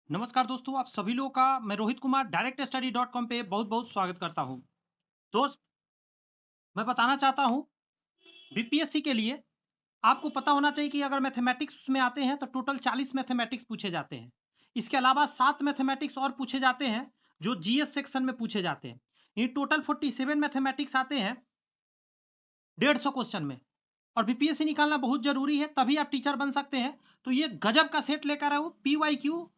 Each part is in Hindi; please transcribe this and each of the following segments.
नमस्कार दोस्तों, आप सभी लोगों का मैं रोहित कुमार directstudy.com पे बहुत बहुत स्वागत करता हूं। दोस्त, मैं बताना चाहता हूं बीपीएससी के लिए आपको पता होना चाहिए कि अगर मैथमेटिक्स में आते हैं तो टोटल 40 मैथमेटिक्स पूछे जाते हैं। इसके अलावा 7 मैथमेटिक्स और पूछे जाते हैं जो जीएस सेक्शन में पूछे जाते हैं। ये टोटल 47 मैथमेटिक्स आते हैं 150 क्वेश्चन में। और बीपीएससी निकालना बहुत जरूरी है, तभी आप टीचर बन सकते हैं। तो ये गजब का सेट लेकर आया हूँ, पीवाईक्यू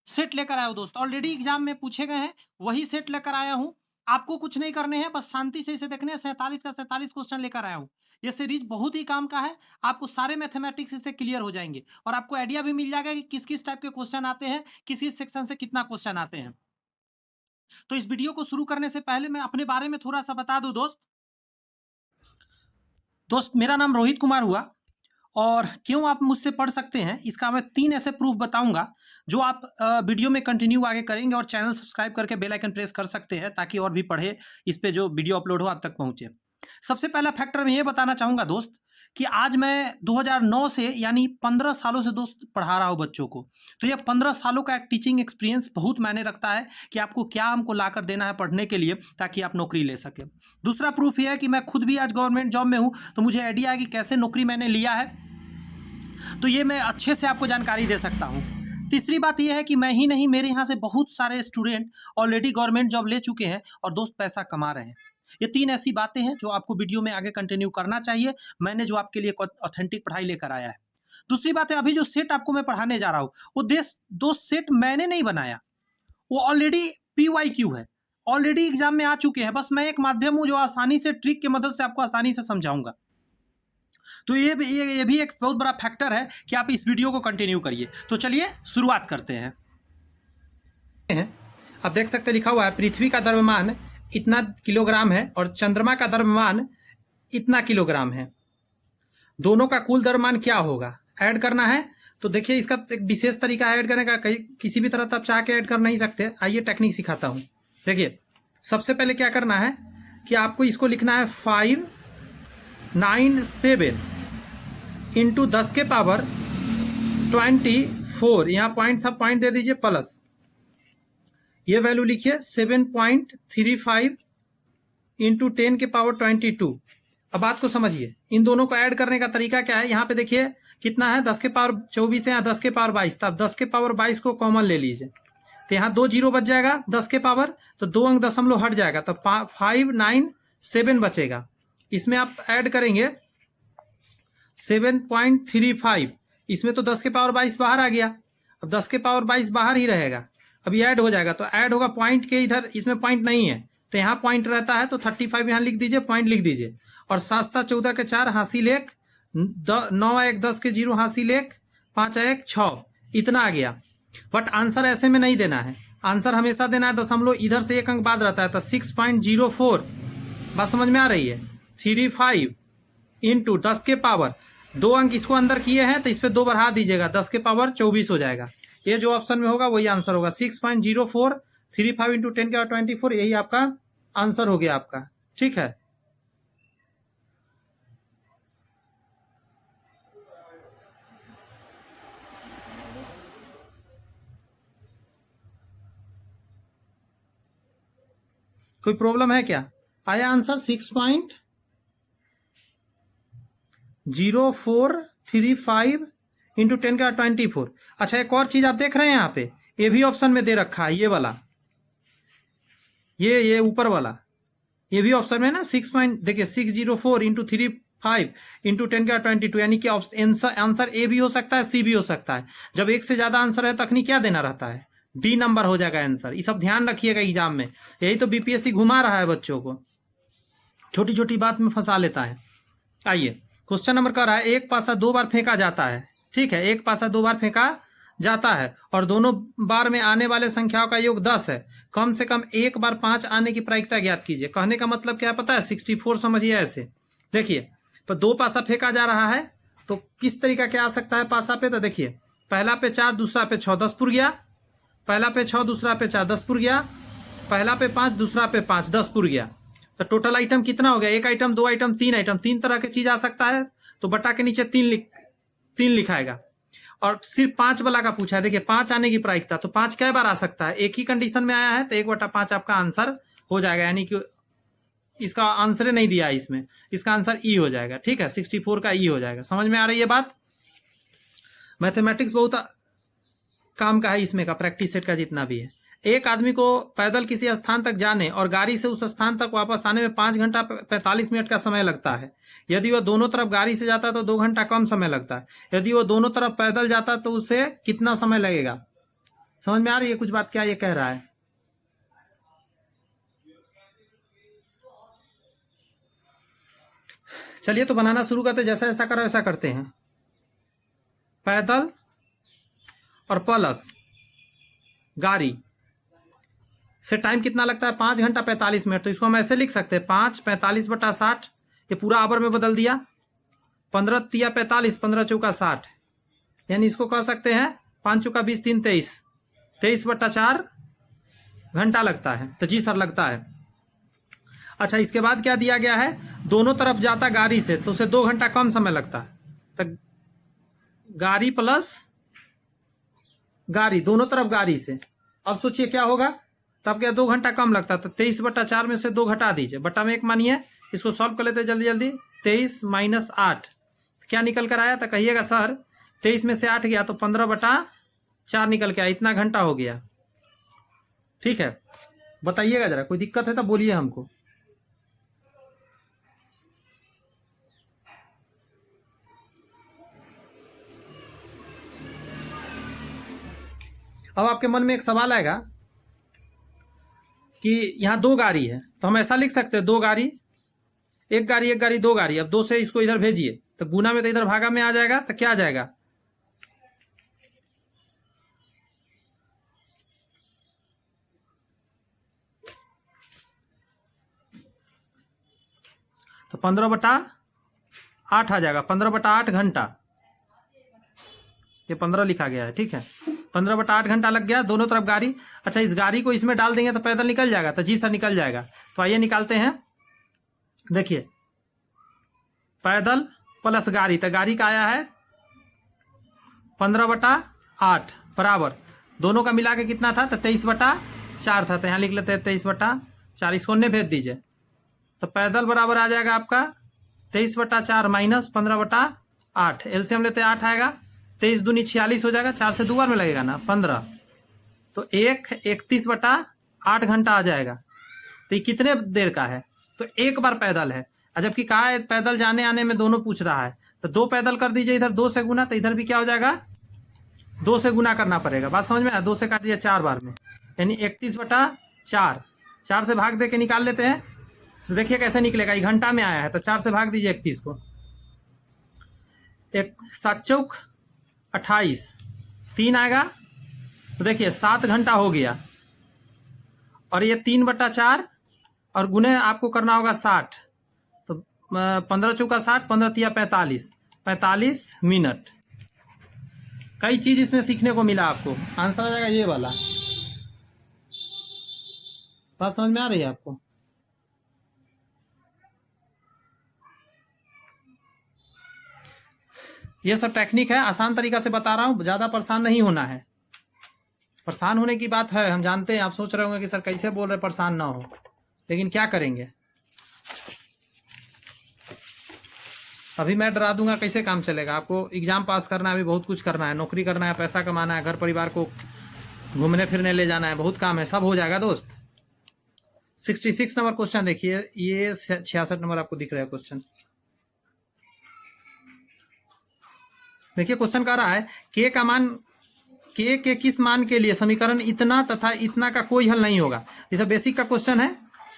सेट लेकर आया हूँ दोस्त। ऑलरेडी एग्जाम में पूछे गए हैं, वही सेट लेकर आया हूँ। आपको कुछ नहीं करने हैं, बस शांति से इसे देखने हैं। 47 का 47 क्वेश्चन लेकर आया हूँ। ये सीरीज बहुत ही काम का है। आपको सारे मैथमेटिक्स इससे क्लियर हो जाएंगे और आपको आइडिया भी मिल जाएगा कि किस किस टाइप के क्वेश्चन आते हैं, किस किस सेक्शन से कितना क्वेश्चन आते हैं। तो इस वीडियो को शुरू करने से पहले मैं अपने बारे में थोड़ा सा बता दूं दोस्त, मेरा नाम रोहित कुमार हुआ। और क्यों आप मुझसे पढ़ सकते हैं, इसका मैं 3 ऐसे प्रूफ बताऊंगा जो आप वीडियो में कंटिन्यू आगे करेंगे और चैनल सब्सक्राइब करके बेल आइकन प्रेस कर सकते हैं ताकि और भी पढ़े, इस पे जो वीडियो अपलोड हो आप तक पहुंचे। सबसे पहला फैक्टर मैं ये बताना चाहूंगा दोस्त कि आज मैं 2009 से यानी 15 सालों से दोस्त पढ़ा रहा हूँ बच्चों को। तो ये 15 सालों का एक टीचिंग एक्सपीरियंस बहुत मायने रखता है कि आपको क्या हमको ला कर देना है पढ़ने के लिए ताकि आप नौकरी ले सकें। दूसरा प्रूफ ये है कि मैं खुद भी आज गवर्नमेंट जॉब में हूँ, तो मुझे आइडिया है कि कैसे नौकरी मैंने लिया है, तो ये मैं अच्छे से आपको जानकारी दे सकता हूँ। तीसरी बात यह है कि मैं ही नहीं, मेरे यहाँ से बहुत सारे स्टूडेंट ऑलरेडी गवर्नमेंट जॉब ले चुके हैं और दोस्त पैसा कमा रहे हैं। ये 3 ऐसी बातें हैं जो आपको वीडियो में आगे कंटिन्यू करना चाहिए। मैंने जो आपके लिए ऑथेंटिक पढ़ाई लेकर आया है। दूसरी बात है, अभी जो सेट आपको मैं पढ़ाने जा रहा हूँ वो दोस्त सेट मैंने नहीं बनाया, वो ऑलरेडी पीवाईक्यू है, ऑलरेडी एग्जाम में आ चुके हैं। बस मैं एक माध्यम हूँ जो आसानी से ट्रिक की मदद से आपको आसानी से समझाऊंगा। तो ये भी एक बहुत बड़ा फैक्टर है कि आप इस वीडियो को कंटिन्यू करिए। तो चलिए शुरुआत करते हैं। आप देख सकते लिखा हुआ है पृथ्वी का द्रव्यमान इतना किलोग्राम है और चंद्रमा का द्रव्यमान इतना किलोग्राम है। दोनों का कुल द्रव्यमान क्या होगा, ऐड करना है। तो देखिए इसका एक विशेष तरीका है ऐड करने का, कहीं किसी भी तरह तब चाह के ऐड कर नहीं सकते। आइए टेक्निक सिखाता हूँ। देखिए सबसे पहले क्या करना है कि आपको इसको लिखना है 597 इंटू 10 के पावर 24, यहाँ पॉइंट था, पॉइंट दे दीजिए प्लस, ये वैल्यू लिखिए 7.35 इंटू 10 के पावर 22। अब बात को समझिए, इन दोनों को ऐड करने का तरीका क्या है। यहाँ पे देखिए कितना है, 10 के पावर 24 है, यहाँ 10 के पावर 22 था। 10 के पावर 22 को कॉमन ले लीजिए तो यहाँ 2 जीरो बच जाएगा 10 के पावर, तो 2 अंक दशमलव हट जाएगा, तो 597 बचेगा। इसमें आप ऐड करेंगे 7.35, इसमें तो 10 के पावर 22 बाहर आ गया। अब 10 के पावर 22 बाहर ही रहेगा, अब ये ऐड हो जाएगा। तो ऐड होगा पॉइंट के इधर, इसमें पॉइंट नहीं है तो यहाँ पॉइंट रहता है, तो 35 यहाँ लिख दीजिए, पॉइंट लिख दीजिए। और 7 7 14 के 4 हासिल 1, 9 1 10 के 0 हासिल 1, 5 1 6, इतना आ गया। बट आंसर ऐसे में नहीं देना है, आंसर हमेशा देना है दशमलव, इधर से एक अंक बाद रहता है, तो 6.04। बात समझ में आ रही है। 35 इंटू 10 के पावर, 2 अंक इसको अंदर किए हैं तो इस पर 2 बढ़ा दीजिएगा, 10 के पावर 24 हो जाएगा। ये जो ऑप्शन में होगा वही आंसर होगा। 6.04 35 इंटू 10 के पावर 24, यही आपका आंसर हो गया आपका। ठीक है, कोई प्रॉब्लम है क्या? आया आंसर 6.0435 इंटू 10 का 24। अच्छा एक और चीज आप देख रहे हैं यहाँ पे, ये भी ऑप्शन में दे रखा है, ये वाला, ये ऊपर वाला, ये भी ऑप्शन में ना। 6 पॉइंट देखिए 604 इंटू 35 इंटू 10 का 22, यानी कि आंसर ए भी हो सकता है, सी भी हो सकता है। जब एक से ज्यादा आंसर है तखनी क्या देना रहता है, डी नंबर हो जाएगा आंसर। ये सब ध्यान रखिएगा एग्जाम में, यही तो बीपीएससी घुमा रहा है बच्चों को, छोटी छोटी बात में फंसा लेता है। आइए क्वेश्चन नंबर कह रहा है, एक पासा 2 बार फेंका जाता है। ठीक है, एक पासा 2 बार फेंका जाता है और दोनों बार में आने वाले संख्याओं का योग 10 है। कम से कम एक बार 5 आने की प्रायिकता ज्ञात कीजिए। कहने का मतलब क्या पता है, 64 समझिए ऐसे। देखिए तो 2 पासा फेंका जा रहा है, तो किस तरीका क्या आ सकता है पासा पे, तो देखिए पहला पे 4, दूसरा पे 6, 10 पुर गया। पहला पे 6, दूसरा पे 4, 10 पुर गया। पहला पे 5, दूसरा पे 5, 10 पुर गया। तो टोटल आइटम कितना हो गया, 1 आइटम, 2 आइटम, 3 आइटम, 3 तरह की चीज आ सकता है। तो बटा के नीचे 3 लिखाएगा। और सिर्फ 5 वाला का पूछा है। देखिए 5 आने की प्रायिकता, तो 5 कै बार आ सकता है, एक ही कंडीशन में आया है तो 1/5 आपका आंसर हो जाएगा, यानी कि इसका आंसर नहीं दिया है इसमें, इसका आंसर ई हो जाएगा। ठीक है, 64 का ई हो जाएगा। समझ में आ रही है बात? मैथमेटिक्स बहुत काम का है इसमें का, प्रैक्टिस सेट का जितना भी है। एक आदमी को पैदल किसी स्थान तक जाने और गाड़ी से उस स्थान तक वापस आने में 5 घंटा 45 मिनट का समय लगता है। यदि वह दोनों तरफ गाड़ी से जाता तो 2 घंटा कम समय लगता है। यदि वो दोनों तरफ पैदल जाता तो उसे कितना समय लगेगा? समझ में आ रही है कुछ बात क्या ये कह रहा है? चलिए तो बनाना शुरू करते, जैसा जैसा करो वैसा करते हैं। पैदल और प्लस गाड़ी से टाइम कितना लगता है? 5 घंटा 45 मिनट। तो इसको हम ऐसे लिख सकते हैं 5 45/60, ये पूरा आवर में बदल दिया। 15 तिया 45, 15 चौका 60, यानी इसको कह सकते हैं 5 चौका 20 3 23, 23/4 घंटा लगता है। तो जी सर लगता है। अच्छा इसके बाद क्या दिया गया है? दोनों तरफ जाता गाड़ी से तो उसे 2 घंटा कम समय लगता है। तो गाड़ी प्लस गाड़ी, दोनों तरफ गाड़ी से, अब सोचिए क्या होगा? तब क्या 2 घंटा कम लगता है। तो 23/4 में से 2 घटा दीजिए, बटा में 1 मानिए। इसको सॉल्व कर लेते जल्दी जल्दी। 23 - 8 क्या निकल कर आया? तो कहिएगा सर 23 में से 8 गया तो 15/4 निकल के आया, इतना घंटा हो गया। ठीक है, बताइएगा जरा, कोई दिक्कत है तो बोलिए हमको। अब आपके मन में एक सवाल आएगा कि यहाँ 2 गाड़ी है, तो हम ऐसा लिख सकते हैं 2 गाड़ी, एक गाड़ी 2 गाड़ी। अब 2 से इसको इधर भेजिए तो गुना में तो इधर भागा में आ जाएगा, तो क्या आ जाएगा? तो 15/8 आ जाएगा, 15/8 घंटा। ये 15 लिखा गया है, ठीक है। 15/8 घंटा लग गया, दोनों तरफ गाड़ी। अच्छा इस गाड़ी को इसमें डाल देंगे तो पैदल निकल जाएगा? तो जी सर निकल जाएगा। तो आइए निकालते हैं। देखिए पैदल प्लस गाड़ी, तो गाड़ी का आया है 15/8 बराबर, दोनों का मिला के कितना था? तो 23/4 था। तो यहाँ लिख लेते हैं 23/4, इसको ने भेज दीजिए। तो पैदल बराबर आ जाएगा आपका 23/4 माइनस 15/8, एलसीएम लेते हैं 8 आएगा, 23 दूनी 46 हो जाएगा, 4 से 2 बार में लगेगा ना 15, तो 31/8 घंटा आ जाएगा। तो ये कितने देर का है? तो 1 बार पैदल है, जबकि कहा है पैदल जाने आने में दोनों पूछ रहा है। तो 2 पैदल कर दीजिए, इधर 2 से गुना, तो इधर भी क्या हो जाएगा? 2 से गुना करना पड़ेगा। बात समझ में आया? 2 से काट दिया 4 बार में, यानी 31/4, 4 से भाग दे के निकाल लेते हैं। तो देखिए कैसे निकलेगा, ये घंटा में आया है तो 4 से भाग दीजिए 31 को, 7 चौक 28, 3 आएगा। तो देखिए 7 घंटा हो गया, और ये 3/4 और गुने आपको करना होगा 60, तो 15 चौका 60, 15 तिया 45 मिनट। कई चीज इसमें सीखने को मिला आपको। आंसर आ जाएगा ये वाला। बात समझ में आ रही है आपको? ये सब टेक्निक है, आसान तरीका से बता रहा हूँ, ज़्यादा परेशान नहीं होना है। परेशान होने की बात है, हम जानते हैं, आप सोच रहे होंगे कि सर कैसे बोल रहे परेशान ना हो, लेकिन क्या करेंगे, अभी मैं डरा दूंगा कैसे काम चलेगा? आपको एग्जाम पास करना है, अभी बहुत कुछ करना है, नौकरी करना है, पैसा कमाना है, घर परिवार को घूमने फिरने ले जाना है, बहुत काम है, सब हो जाएगा दोस्त। 66 नंबर क्वेश्चन देखिए, ये 66 नंबर आपको दिख रहा है क्वेश्चन। देखिए क्वेश्चन कह रहा है के का मान, के किस मान के लिए समीकरण इतना तथा इतना का कोई हल नहीं होगा। जैसे बेसिक का क्वेश्चन है,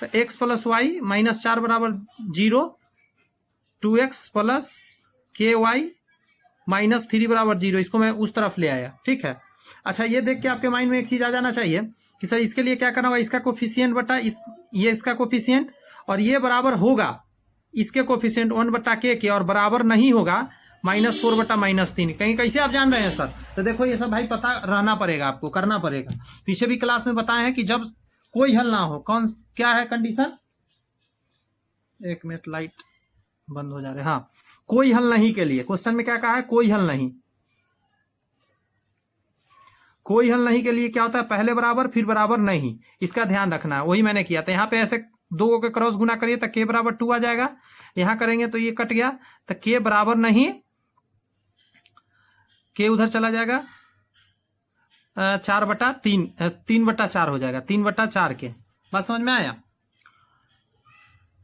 तो x + y - 4 बराबर 0, 2x + ky - 3 बराबर 0, इसको मैं उस तरफ ले आया। ठीक है, अच्छा ये देख के आपके माइंड में एक चीज आ जाना चाहिए कि सर इसके लिए क्या करना होगा, इसका कोफिशिएंट बटा ये इसका कोफिशिएंट, और ये बराबर होगा इसके कोफिशिएंट 1/k के, और बराबर नहीं होगा -4/- 3। कहीं कैसे आप जान रहे हैं सर? तो देखो ये सब भाई पता रहना पड़ेगा, आपको करना पड़ेगा। पीछे भी क्लास में बताए हैं कि जब कोई हल ना हो, कौन क्या है कंडीशन, 1 मिनट लाइट बंद हो जा रहे, हाँ, कोई हल नहीं के लिए क्वेश्चन में क्या कहा है, कोई हल नहीं। कोई हल नहीं के लिए क्या होता है, पहले बराबर फिर बराबर नहीं, इसका ध्यान रखना है। वही मैंने किया था। यहाँ पे ऐसे दो के क्रॉस गुना करिए तो k बराबर 2 आ जाएगा। यहाँ करेंगे तो ये कट गया, तो k बराबर नहीं, k उधर चला जाएगा 4/3, 3/4 हो जाएगा, 3/4 के। बात समझ में आया?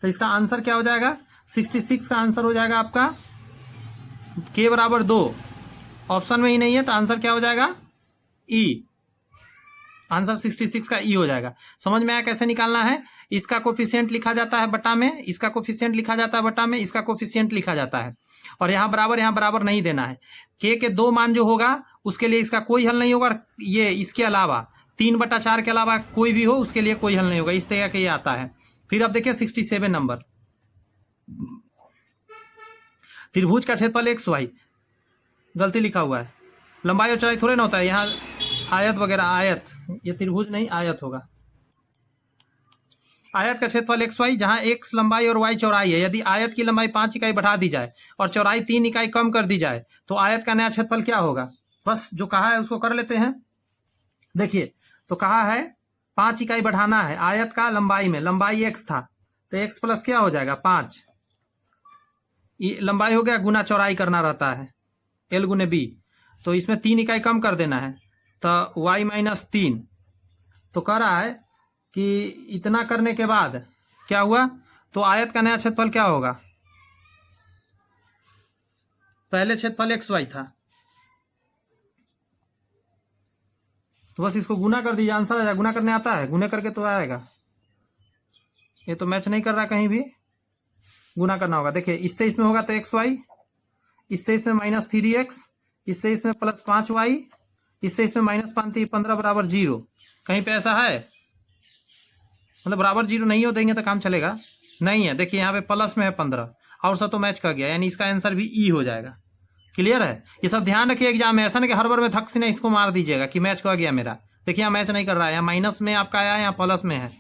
तो इसका आंसर क्या हो जाएगा, 66 का आंसर हो जाएगा आपका k बराबर 2। ऑप्शन में ही नहीं है तो आंसर क्या हो जाएगा, ई। आंसर 66 का ई हो जाएगा। समझ में आया कैसे निकालना है? इसका कोफिशिएंट लिखा जाता है बटा में, इसका कोफिशिएंट लिखा जाता है बटा में, इसका कोफिशिएंट लिखा जाता है, और यहाँ बराबर नहीं देना है। k के 2 मान जो होगा उसके लिए इसका कोई हल नहीं होगा। ये इसके अलावा 3/4 के अलावा कोई भी हो उसके लिए कोई हल नहीं होगा। इस तरह का ये आता है। फिर अब देखिए 67 नंबर, त्रिभुज का क्षेत्रफल XY, गलती लिखा हुआ है, लंबाई और चौड़ाई थोड़े ना होता है यहाँ, आयत वगैरह, आयत, ये त्रिभुज नहीं आयत होगा। आयत का क्षेत्रफल XY जहाँ x लंबाई और y चौड़ाई है। यदि आयत की लंबाई 5 इकाई बढ़ा दी जाए और चौड़ाई 3 इकाई कम कर दी जाए तो आयत का नया क्षेत्रफल क्या होगा? बस जो कहा है उसको कर लेते हैं। देखिए, तो कहा है 5 इकाई बढ़ाना है आयत का लंबाई में, लंबाई x था तो x प्लस क्या हो जाएगा 5, ये लंबाई हो गया, गुना चौड़ाई करना रहता है l गुने b, तो इसमें 3 इकाई कम कर देना है तो y माइनस 3। तो कह रहा है कि इतना करने के बाद क्या हुआ, तो आयत का नया क्षेत्रफल क्या होगा, पहले क्षेत्रफल XY था तो बस इसको गुना कर दीजिए, आंसर आ जाएगा। गुना करने आता है, गुना करके तो आएगा। ये तो मैच नहीं कर रहा, कहीं भी गुना करना होगा। देखिए, इससे इसमें होगा तो XY, इससे इसमें -3x, इससे इसमें +5y, इससे इसमें -5 15 बराबर 0। कहीं पे ऐसा है, मतलब बराबर 0 नहीं हो देंगे तो काम चलेगा नहीं है। देखिए यहाँ पे प्लस में है 15 और सब तो मैच कर गया, यानी इसका आंसर भी ई हो जाएगा। क्लियर है? ये सब ध्यान रखिए एग्जाम में, ऐसा नहीं कि हर बार में थक से नहीं इसको मार दीजिएगा कि मैच कर गया मेरा। देखिए यहाँ मैच नहीं कर रहा है, यहाँ माइनस में आपका आया है, यहाँ प्लस में है।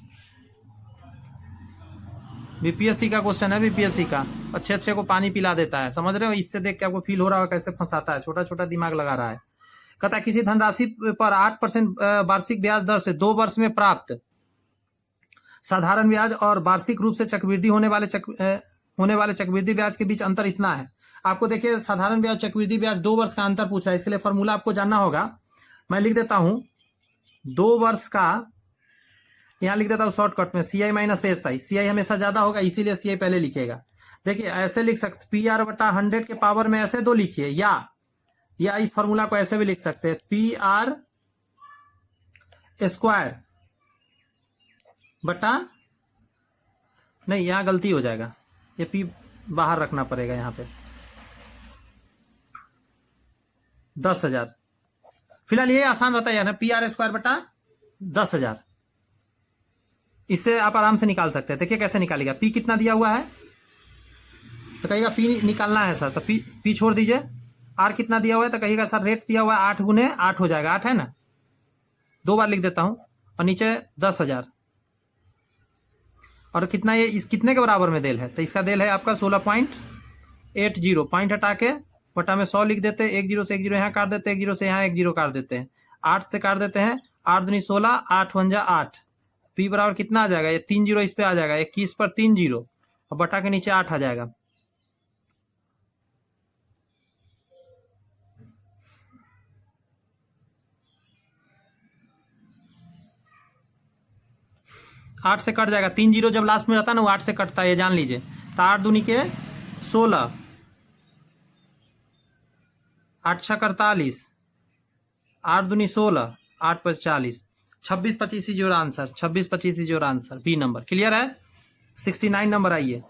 बीपीएससी का क्वेश्चन है, बीपीएससी का अच्छे को पानी पिला देता है, समझ रहे हो? इससे देख के आपको फील हो रहा है कैसे फंसाता है, छोटा छोटा दिमाग लगा रहा है। कहता है किसी धनराशि पर 8% वार्षिक ब्याज दर से 2 वर्ष में प्राप्त साधारण ब्याज और वार्षिक रूप से चक्रवृद्धि होने वाले चक्रवृद्धि ब्याज के बीच अंतर इतना है। आपको देखिए साधारण ब्याज चक्रवृद्धि ब्याज 2 वर्ष का अंतर पूछा है, इसके लिए फॉर्मूला आपको जानना होगा। मैं लिख देता हूं 2 वर्ष का, यहाँ लिख देता हूँ शॉर्टकट में CI माइनस SI। CI हमेशा ज्यादा होगा इसीलिए CI पहले लिखेगा। देखिए ऐसे लिख सकते PR/100 के पावर में ऐसे 2 लिखिए, या इस फॉर्मूला को ऐसे भी लिख सकते हैं PR² बटा, नहीं यहाँ गलती हो जाएगा, ये P बाहर रखना पड़ेगा यहाँ पे 10,000। फिलहाल ये आसान रहता है यार, PR² बटा 10,000। इससे आप आराम से निकाल सकते हैं। देखिए कैसे निकालेगा, P कितना दिया हुआ है तो कहिएगा P निकालना है सर, तो P छोड़ दीजिए। R कितना दिया हुआ है तो कहिएगा सर रेट दिया हुआ है 8 गुने 8 हो जाएगा, 8 है ना, 2 बार लिख देता हूं, और नीचे 10,000। और कितना, ये इस कितने के बराबर में देल है, तो इसका देल है आपका 16.80। पॉइंट हटा के बटा में 100 लिख देते हैं, 1 0 से 1 0 यहाँ काट देते हैं, 1 0 से यहाँ 1 0 काट देते हैं, 8 से काट देते हैं, 8 दूनी 16, 8 1 8। P बराबर कितना आ जाएगा, ये 3 0 इस पे आ जाएगा, 21 पर 3 0 और बटा के नीचे 8 आ जाएगा। आठ से कट जाएगा, 3 0 जब लास्ट में रहता है ना वो 8 से कटता है, ये जान लीजिए। तो 8 दूनी के 16, 8 6 48, 8 दूनी 16, 8 पर 40, 26 25 is your answer, 26 25 is your answer, B number. Clear है? 69 नंबर आइए।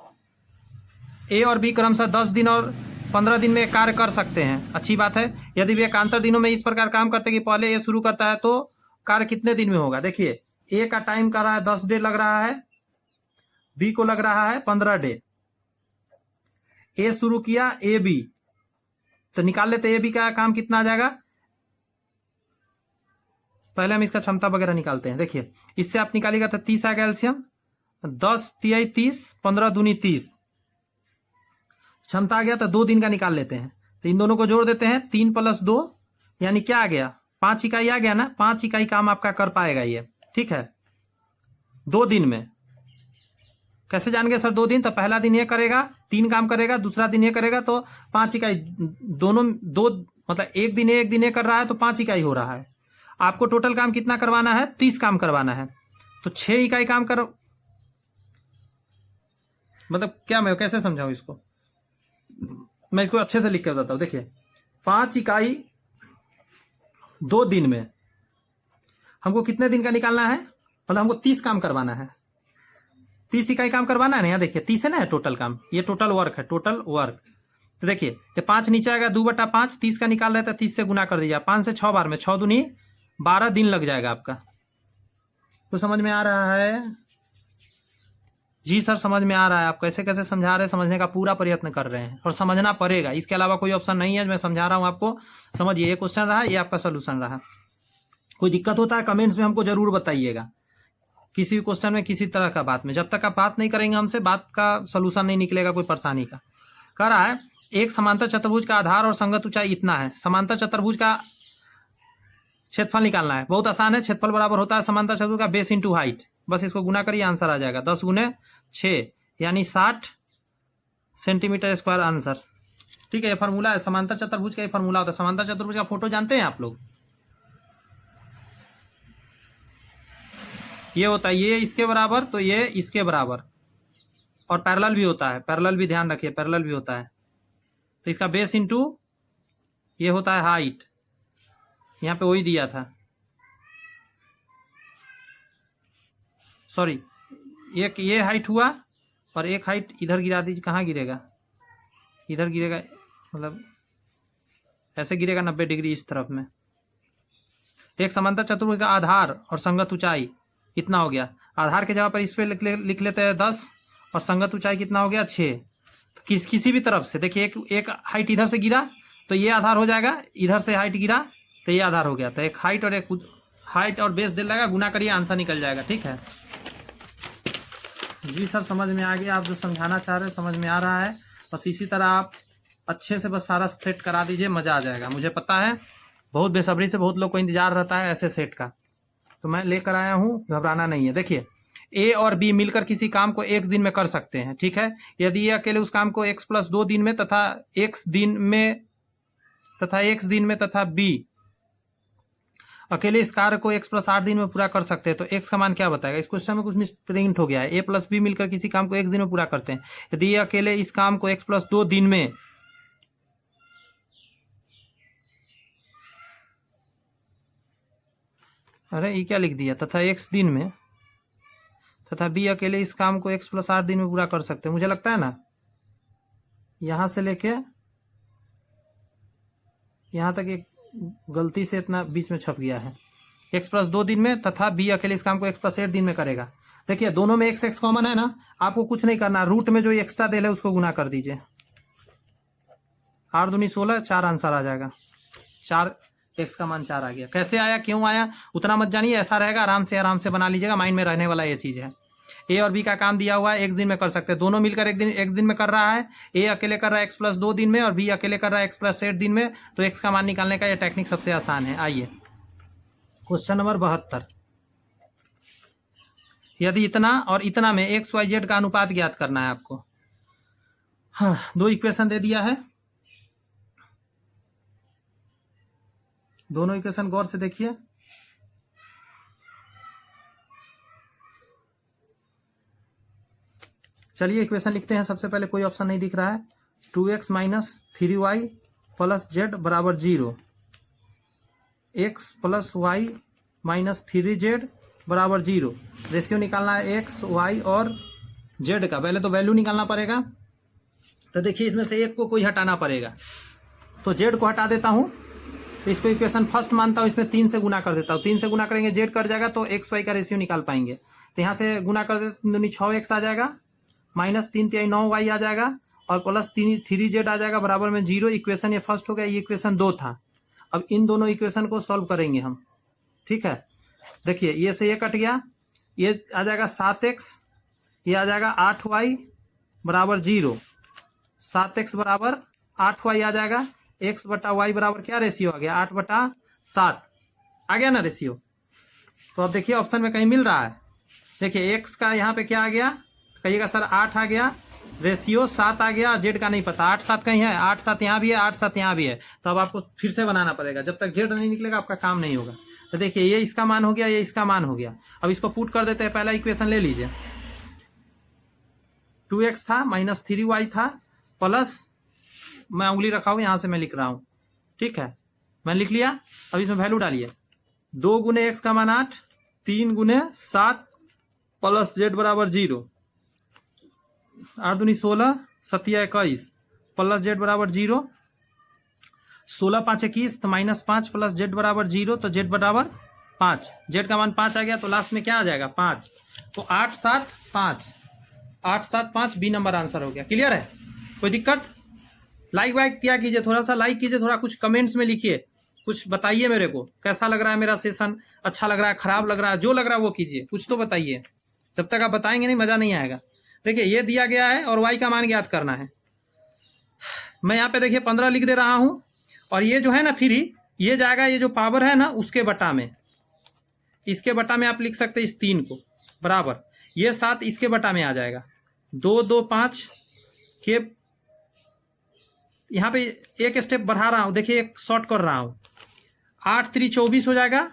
ए और बी क्रमशः 10 दिन और 15 दिन में कार्य कर सकते हैं, अच्छी बात है। यदि वे एकांतर दिनों में इस प्रकार काम करते कि पहले ए शुरू करता है तो कार्य कितने दिन में होगा। देखिए ए का टाइम कर रहा है 10 डे लग रहा है, बी को लग रहा है 15 डे। ए शुरू किया, ए बी, तो निकाल लेते ए बी का काम कितना आ जाएगा। पहले हम इसका क्षमता वगैरह निकालते हैं। देखिए इससे आप निकालिएगा तो 30 आएगा एलसीएम, 10 तिहाई 30, 15 दूनी 30, क्षमता आ गया। तो 2 दिन का निकाल लेते हैं, तो इन दोनों को जोड़ देते हैं, 3 + 2 यानी क्या आ गया 5 इकाई आ गया ना, 5 इकाई काम आपका कर पाएगा ये, ठीक है, 2 दिन में। कैसे जान गए सर 2 दिन? तो पहला दिन ये करेगा 3 काम करेगा, दूसरा दिन ये करेगा, तो 5 इकाई दोनों, दो मतलब एक दिन ये कर रहा है तो 5 इकाई हो रहा है। आपको टोटल काम कितना करवाना है? 30 काम करवाना है, तो 6 इकाई काम करो। मतलब क्या, मैं कैसे समझाऊं इसको, मैं इसको अच्छे से लिख के बताता हूँ। देखिए 5 इकाई 2 दिन में, हमको कितने दिन का निकालना है? मतलब हमको 30 काम करवाना है, 30 इकाई काम करवाना है ना। यहाँ देखिए 30 है ना, है टोटल काम, ये टोटल वर्क है, टोटल वर्क। तो देखिए ये 5 नीचे आएगा, 2/5, 30 का निकाल रहे थे, 30 से गुना कर दीजिए। 5 से 6 बार में 6 दूनी 12 दिन लग जाएगा आपका। तो समझ में आ रहा है? जी सर समझ में आ रहा है। आप कैसे कैसे समझा रहे हैं, समझने का पूरा प्रयत्न कर रहे हैं, और समझना पड़ेगा, इसके अलावा कोई ऑप्शन नहीं है। मैं समझा रहा हूँ आपको, समझिए। ये क्वेश्चन रहा, ये आपका सोल्यूशन रहा। कोई दिक्कत होता है कमेंट्स में हमको जरूर बताइएगा, किसी भी क्वेश्चन में, किसी तरह का बात में। जब तक आप बात नहीं करेंगे हमसे, बात का सोल्यूशन नहीं निकलेगा कोई परेशानी का। कह रहा है एक समांतर चतुर्भुज का आधार और संगत ऊंचाई इतना है। समांतर चतुर्भुज का क्षेत्रफल निकालना है, बहुत आसान है। क्षेत्रफल बराबर होता है समांतर चतुर्भुज का बेस इंटू हाइट। बस इसको गुना करिए, आंसर आ जाएगा 10 गुने 6 यानी 60 सेंटीमीटर स्क्वायर आंसर। ठीक है, ये फार्मूला है, समांतर चतुर्भुज का ये फार्मूला होता है। समांतर चतुर्भुज का फोटो जानते हैं आप लोग? ये होता है, ये इसके बराबर, तो ये इसके बराबर, और पैरेलल भी होता है। पैरेलल भी ध्यान रखिए, पैरेलल भी होता है। तो इसका बेस इंटू ये होता है हाइट, यहाँ पे वही दिया था, सॉरी, एक ये हाइट हुआ और एक हाइट इधर गिरा दीजिए। कहाँ गिरेगा? इधर गिरेगा, मतलब ऐसे गिरेगा 90 डिग्री इस तरफ में। एक समांतर चतुर्भुज का आधार और संगत ऊंचाई कितना हो गया? आधार के जगह पर इस पे लिख लेते हैं 10, और संगत ऊंचाई कितना हो गया? 6। तो किसी भी तरफ से देखिए, एक हाइट इधर से गिरा तो ये आधार हो जाएगा, इधर से हाइट गिरा तो ये आधार हो गया। तो एक हाइट और एक हाइट और बेस दे लगेगा, गुना करिए, आंसर निकल जाएगा। ठीक है जी सर, समझ में आ गया। आप जो समझाना चाह रहे हैं समझ में आ रहा है। बस इसी तरह आप अच्छे से बस सारा सेट करा दीजिए, मज़ा आ जाएगा। मुझे पता है बहुत बेसब्री से बहुत लोग को इंतजार रहता है ऐसे सेट का, तो मैं लेकर आया हूँ, घबराना नहीं है। देखिए ए और बी मिलकर किसी काम को एक दिन में कर सकते हैं, ठीक है। यदि ये अकेले उस काम को x+2 दिन में तथा x दिन में तथा बी अकेले इस कार्य को x+8 दिन में पूरा कर सकते हैं, तो x का मान क्या बताएगा? इस क्वेश्चन में कुछ मिसप्रिंट हो गया है। a+b मिलकर किसी काम को 1 दिन में पूरा करते हैं, यदि ये अकेले इस काम को x+2 दिन में अरे ये क्या लिख दिया? तथा x दिन में तथा b अकेले इस काम को x+8 दिन में पूरा कर सकते हैं। मुझे लगता है ना यहाँ से लेके यहाँ तक एक गलती से इतना बीच में छप गया है। x+2 दिन में तथा b अकेले इस काम को x+8 दिन में करेगा। देखिए दोनों में x कॉमन है ना, आपको कुछ नहीं करना, रूट में जो एक्स्ट्रा दे है उसको गुना कर दीजिए। 8 दूनी 16, 4 आंसर आ जाएगा। 4 x का मान 4 आ गया। कैसे आया, क्यों आया, उतना मत जानिए, ऐसा रहेगा, आराम से बना लीजिएगा, माइंड में रहने वाला ये चीज़ है। ए और बी का काम दिया हुआ है, 1 दिन में कर सकते हैं, दोनों मिलकर एक दिन में कर रहा है। ए अकेले कर रहा है x+2 दिन में और बी अकेले कर रहा है x+8 दिन में, तो x का मान निकालने का ये टेक्निक सबसे आसान है। आइए क्वेश्चन नंबर 72। यदि इतना और इतना में x, y, z का अनुपात ज्ञात करना है आपको। हाँ, 2 इक्वेशन दे दिया है, दोनों इक्वेशन गौर से देखिए। चलिए इक्वेशन लिखते हैं। सबसे पहले कोई ऑप्शन नहीं दिख रहा है। 2x - 3y + z = 0, x + y - 3z = 0। Ratio निकालना है x, y और z का। पहले तो वैल्यू निकालना पड़ेगा, तो देखिए इसमें से एक को कोई हटाना पड़ेगा, तो z को हटा देता हूँ, तो इसको इक्वेशन फर्स्ट मानता हूँ। इसमें 3 से गुना कर देता हूँ, 3 से गुना करेंगे z कट जाएगा, तो x y का रेशियो निकाल पाएंगे। तो यहाँ से गुना कर देते 6x आ जाएगा, -3 × 9y आ जाएगा, और +3z आ जाएगा, बराबर में 0। इक्वेशन ये फर्स्ट हो गया, ये इक्वेशन 2 था। अब इन दोनों इक्वेशन को सॉल्व करेंगे हम, ठीक है। देखिए ये से ये कट गया, ये आ जाएगा 7x, ये आ जाएगा 8y = 0। 7x = 8y आ जाएगा, x/y बराबर क्या रेशियो आ गया? 8/7। आ गया ना रेशियो। तो अब देखिए ऑप्शन में कहीं मिल रहा है, देखिए एक्स का यहाँ पे क्या आ गया, कहिएगा सर 8 आ गया, रेशियो 7 आ गया, जेड का नहीं पता, 8 7 कहीं है, 8 7 यहाँ भी है, 8 7 यहाँ भी है। तो अब आपको फिर से बनाना पड़ेगा, जब तक जेड नहीं निकलेगा आपका काम नहीं होगा। तो देखिए ये इसका मान हो गया, ये इसका मान हो गया। अब इसको पुट कर देते हैं, पहला इक्वेशन ले लीजिए, 2x था माइनस 3y था प्लस, मैं उंगली रखा हूँ यहाँ से मैं लिख रहा हूँ, ठीक है, मैं लिख लिया। अब इसमें वैल्यू डालिए, 2 गुने एक्स का मान 8, 3 गुने 7 प्लस जेड बराबर 0, 8 दूनी 16, 7 21 प्लस जेड बराबर 0, 16 5 21 तो -5 प्लस जेड बराबर 0, तो जेड बराबर 5, जेड का मान 5 आ गया, तो लास्ट में क्या आ जाएगा 5, तो 8 7 5, 8 7 5 बी नंबर आंसर हो गया। क्लियर है, कोई दिक्कत? लाइक वाइक क्या कीजिए, थोड़ा सा लाइक कीजिए, थोड़ा कुछ कमेंट्स में लिखिए, कुछ बताइए मेरे को कैसा लग रहा है मेरा सेशन, अच्छा लग रहा है, खराब लग रहा है, जो लग रहा है वो कीजिए, कुछ तो बताइए। जब तक आप बताएंगे नहीं मज़ा नहीं आएगा। देखिए ये दिया गया है और वाई का मान ज्ञात करना है। मैं यहाँ पे देखिए 15 लिख दे रहा हूँ, और ये जो है ना 3, ये जाएगा, ये जो पावर है ना उसके बटा में, इसके बटा में आप लिख सकते हैं इस 3 को बराबर, ये 7 इसके बटा में आ जाएगा, 2 2 5 के, यहाँ पे एक स्टेप बढ़ा रहा हूँ, देखिए एक शॉर्ट कर रहा हूँ, 8 3 24 हो जाएगा,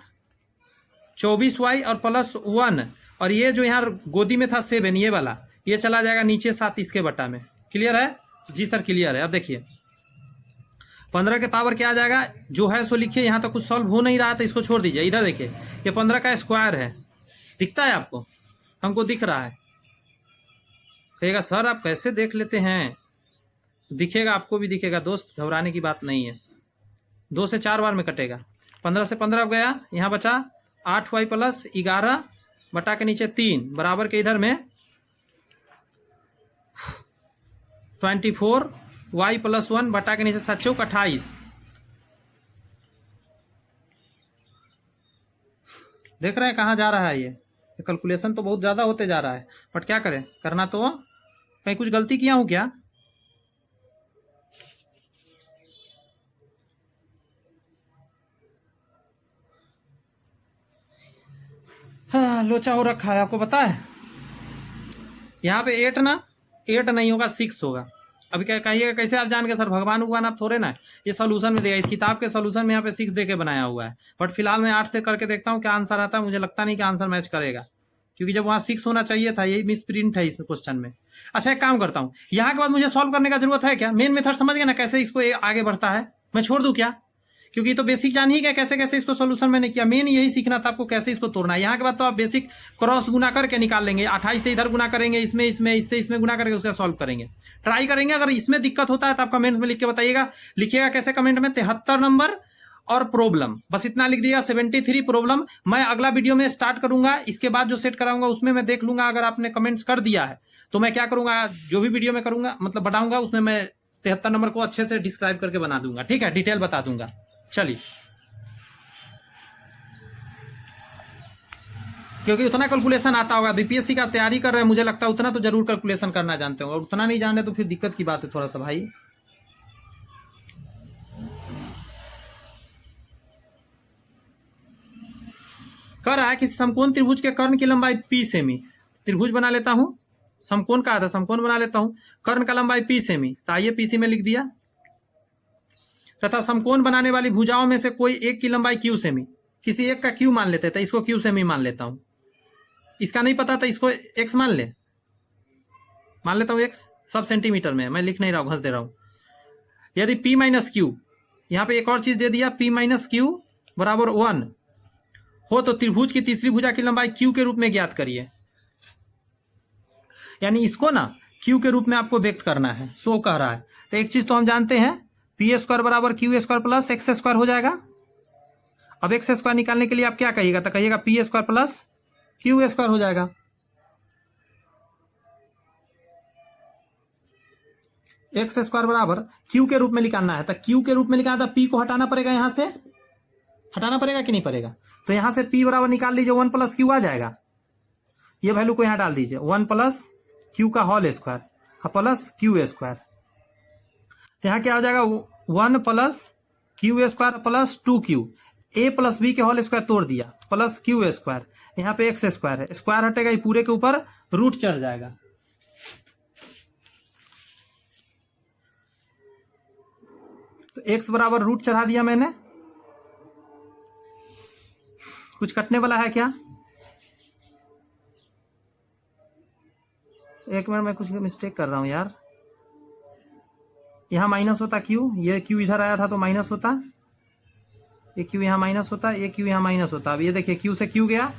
24y और प्लस 1, और ये जो यहाँ गोदी में था 7 ये वाला, ये चला जाएगा नीचे 7 इसके बटा में। क्लियर है? जी सर क्लियर है। अब देखिए 15 के पावर क्या आ जाएगा, जो है सो लिखिए, यहाँ तो कुछ सॉल्व हो नहीं रहा तो इसको छोड़ दीजिए। इधर देखिए ये 15 का स्क्वायर है, दिखता है आपको? हमको दिख रहा है। कहिएगा सर आप कैसे देख लेते हैं? दिखेगा, आपको भी दिखेगा दोस्त, घबराने की बात नहीं है। 2 से 4 बार में कटेगा, 15 से 15 गया, यहाँ बचा 8y प्लस 11 बटा के नीचे 3 बराबर के इधर में 24y प्लस 1 बटा के नीचे 7 चौक 28। देख रहे हैं कहाँ जा रहा है ये कैलकुलेशन तो बहुत ज़्यादा होते जा रहा है, बट क्या करें, करना तो कहीं कुछ गलती किया हूँ क्या? हाँ लोचा हो रखा है, आपको पता है। यहाँ पे 8 ना, 8 नहीं होगा 6 होगा। अभी क्या कहिएगा कैसे आप जान के सर, भगवान भगवान आप थोड़े ना, ये सोल्यूशन में देगा, इस किताब के सोल्यूशन में यहाँ पे 6 दे के बनाया हुआ है, बट फिलहाल मैं 8 से करके देखता हूँ क्या आंसर आता है। मुझे लगता नहीं कि आंसर मैच करेगा, क्योंकि जब वहाँ 6 होना चाहिए था, यही मिस प्रिंट है इसमें क्वेश्चन में। अच्छा एक काम करता हूँ, यहाँ के बाद मुझे सॉल्व करने का जरूरत है क्या? मेन मेथड समझ गए ना कैसे इसको आगे बढ़ता है, मैं छोड़ दूँ क्या? क्योंकि तो बेसिक जान ही गया कैसे कैसे इसको सोल्यूशन मैंने किया, मेन यही सीखना था आपको कैसे इसको तोड़ना है। यहाँ के बाद तो आप बेसिक क्रॉस गुना करके निकाल लेंगे, 28 से इधर गुना करेंगे, इसमें इससे इसमें गुना करके उसका सॉल्व करेंगे, ट्राई करेंगे। अगर इसमें दिक्कत होता है तो आप कमेंट में लिख के बताइएगा। लिखिएगा कैसे कमेंट में, 73 नंबर और प्रॉब्लम, बस इतना लिख दिएगा, 73 प्रॉब्लम। मैं अगला वीडियो में स्टार्ट करूंगा, इसके बाद जो सेट कराऊंगा उसमें मैं देख लूंगा, अगर आपने कमेंट्स कर दिया है तो मैं क्या करूंगा, जो भी वीडियो में करूंगा मतलब बनाऊंगा उसमें मैं 73 नंबर को अच्छे से डिस्क्राइब करके बना दूंगा, ठीक है, डिटेल बता दूंगा। चलिए, क्योंकि उतना कैलकुलेशन आता होगा, बीपीएससी का तैयारी कर रहे हैं, मुझे लगता है उतना तो जरूर कैलकुलेशन करना जानते होंगे, और उतना नहीं जान रहे तो फिर दिक्कत की बात है थोड़ा सा भाई। कह रहा है कि समकोण त्रिभुज के कर्ण की लंबाई p सेमी, त्रिभुज बना लेता हूं, समकोण का था, समकोण बना लेता हूं, कर्ण का लंबाई p सेमी, तो आइए p में लिख दिया, तथा समकोण बनाने वाली भुजाओं में से कोई एक की लंबाई q सेमी, किसी एक का q मान लेते थे, इसको q सेमी मान लेता हूं, इसका नहीं पता था इसको x मान लेता हूं, x सब सेंटीमीटर में, मैं लिख नहीं रहा हूं, घस दे रहा हूं। यदि p माइनस क्यू, यहाँ पे एक और चीज दे दिया, p माइनस क्यू बराबर 1 हो तो त्रिभुज की तीसरी भुजा की लंबाई q के रूप में ज्ञात करिए। यानी इसको ना q के रूप में आपको व्यक्त करना है, सो कह रहा है। तो एक चीज तो हम जानते हैं, पी स्क्वायर बराबर Q square plus x square हो जाएगा। अब एक्स स्क्वायर निकालने के लिए आप क्या कहिएगा, तो कहिएगा P square plus q square हो जाएगा। एक्स स्क्वायर बराबर क्यू के रूप में निकालना है, तो क्यू के रूप में निकालना था, पी को हटाना पड़ेगा, यहां से हटाना पड़ेगा कि नहीं पड़ेगा, तो यहां से p बराबर निकाल लीजिए, 1 प्लस क्यू आ जाएगा, ये वैल्यू को यहां डाल दीजिए, 1 प्लस क्यू का whole square plus q square, यहां क्या हो जाएगा 1 plus q square plus 2q, A plus B के होल स्क्वायर तोड़ दिया, प्लस क्यू स्क्वायर, यहाँ पे एक्स स्क्वायर है, स्क्वायर हटेगा, ये पूरे के ऊपर रूट चढ़ जाएगा। तो एक्स बराबर रूट चढ़ा दिया मैंने। कुछ कटने वाला है क्या? एक मिनट, मैं कुछ मिस्टेक कर रहा हूं यार। यहाँ माइनस होता क्यू, ये क्यू इधर आया था तो माइनस होता, ये क्यू यहाँ माइनस होता, ये क्यू यहाँ माइनस होता। अब ये देखिए क्यू से क्यू गया,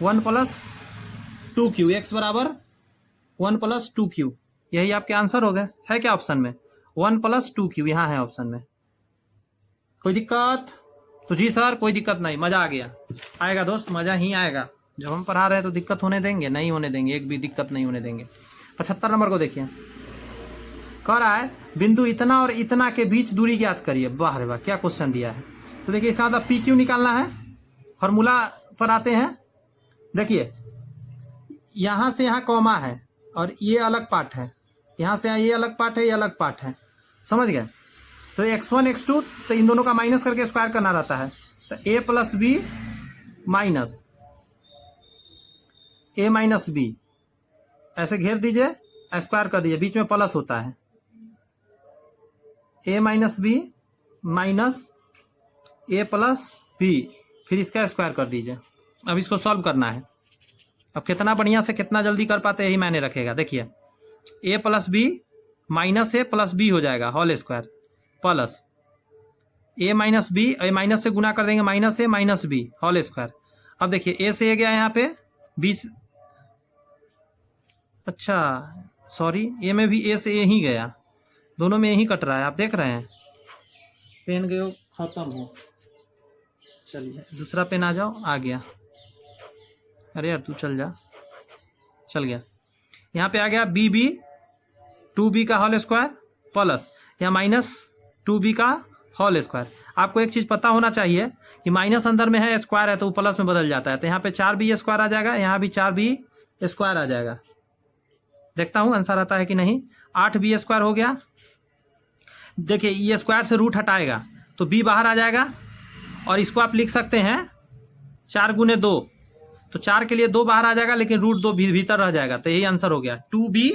1 + 2q, एक्स बराबर 1 + 2q, यही आपके आंसर हो गए। है क्या ऑप्शन में? 1 + 2q यहाँ है ऑप्शन में। कोई दिक्कत? तो जी सर कोई दिक्कत नहीं, मजा आ गया। आएगा दोस्त, मजा ही आएगा। जब हम पढ़ा रहे हैं तो दिक्कत होने देंगे? नहीं होने देंगे, एक भी दिक्कत नहीं होने देंगे। 75 नंबर को देखिए, कह रहा है बिंदु इतना और इतना के बीच दूरी ज्ञात करिए। वाह रे वाह, क्या क्वेश्चन दिया है। तो देखिए इसका मतलब पी क्यू निकालना है। फॉर्मूला पर आते हैं। देखिए यहाँ से यहाँ कॉमा है और ये अलग पार्ट है, यहाँ से यहाँ ये अलग पार्ट है, ये अलग पार्ट है, समझ गए? तो x1 x2, तो इन दोनों का माइनस करके स्क्वायर करना रहता है। तो a + b minus a minus b, ऐसे घेर दीजिए, स्क्वायर कर दीजिए, बीच में प्लस होता है। a minus b minus a + b, फिर इसका स्क्वायर कर दीजिए। अब इसको सॉल्व करना है। अब कितना बढ़िया से कितना जल्दी कर पाते यही मायने रखेगा। देखिए a + b minus a + b हो जाएगा whole square, plus a minus b, minus से गुना कर देंगे, minus a minus b whole square. अब देखिए a से a गया यहाँ पे 20, अच्छा सॉरी, a में भी a से a ही गया, दोनों में यही कट रहा है, आप देख रहे हैं। पेन गए खत्म हो, चलिए दूसरा पेन आ जाओ, आ गया। अरे यार तू चल जा, चल गया। यहाँ पे आ गया b 2b का होल स्क्वायर प्लस यहाँ माइनस 2b का होल स्क्वायर। आपको एक चीज़ पता होना चाहिए कि माइनस अंदर में है, स्क्वायर है तो वो प्लस में बदल जाता है। तो यहाँ पे 4b स्क्वायर आ जाएगा, यहाँ भी 4b स्क्वायर आ जाएगा। देखता हूँ आंसर आता है कि नहीं। 8b स्क्वायर हो गया। देखिए ये स्क्वायर से रूट हटाएगा तो b बाहर आ जाएगा, और इसको आप लिख सकते हैं 4 × 2, तो 4 के लिए 2 बाहर आ जाएगा, लेकिन रूट 2 भीतर रह जाएगा। तो यही आंसर हो गया। 2b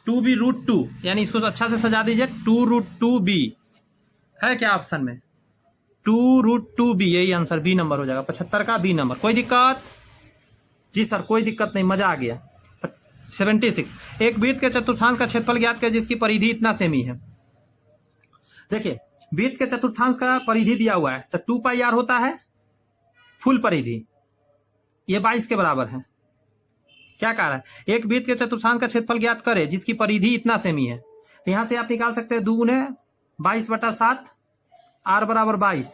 √2, यानी इसको अच्छा से सजा दीजिए, 2√2b है क्या ऑप्शन में? 2√2b, यही आंसर बी नंबर हो जाएगा। 75 का बी नंबर। कोई दिक्कत? जी सर कोई दिक्कत नहीं, मजा आ गया। 76, एक वृत्त के चतुर्थांश का क्षेत्रफल ज्ञात करें जिसकी परिधि इतना सेमी है। देखिए वृत्त के चतुर्थांश का परिधि दिया हुआ है, तो 2πr होता है फुल परिधि, ये 22 के बराबर है। क्या कह रहा है? एक वृत्त के चतुर्थांश का क्षेत्रफल ज्ञात करें जिसकी परिधि इतना सेमी है। तो यहाँ से आप निकाल सकते हैं 2 × 22/7, r बराबर 22,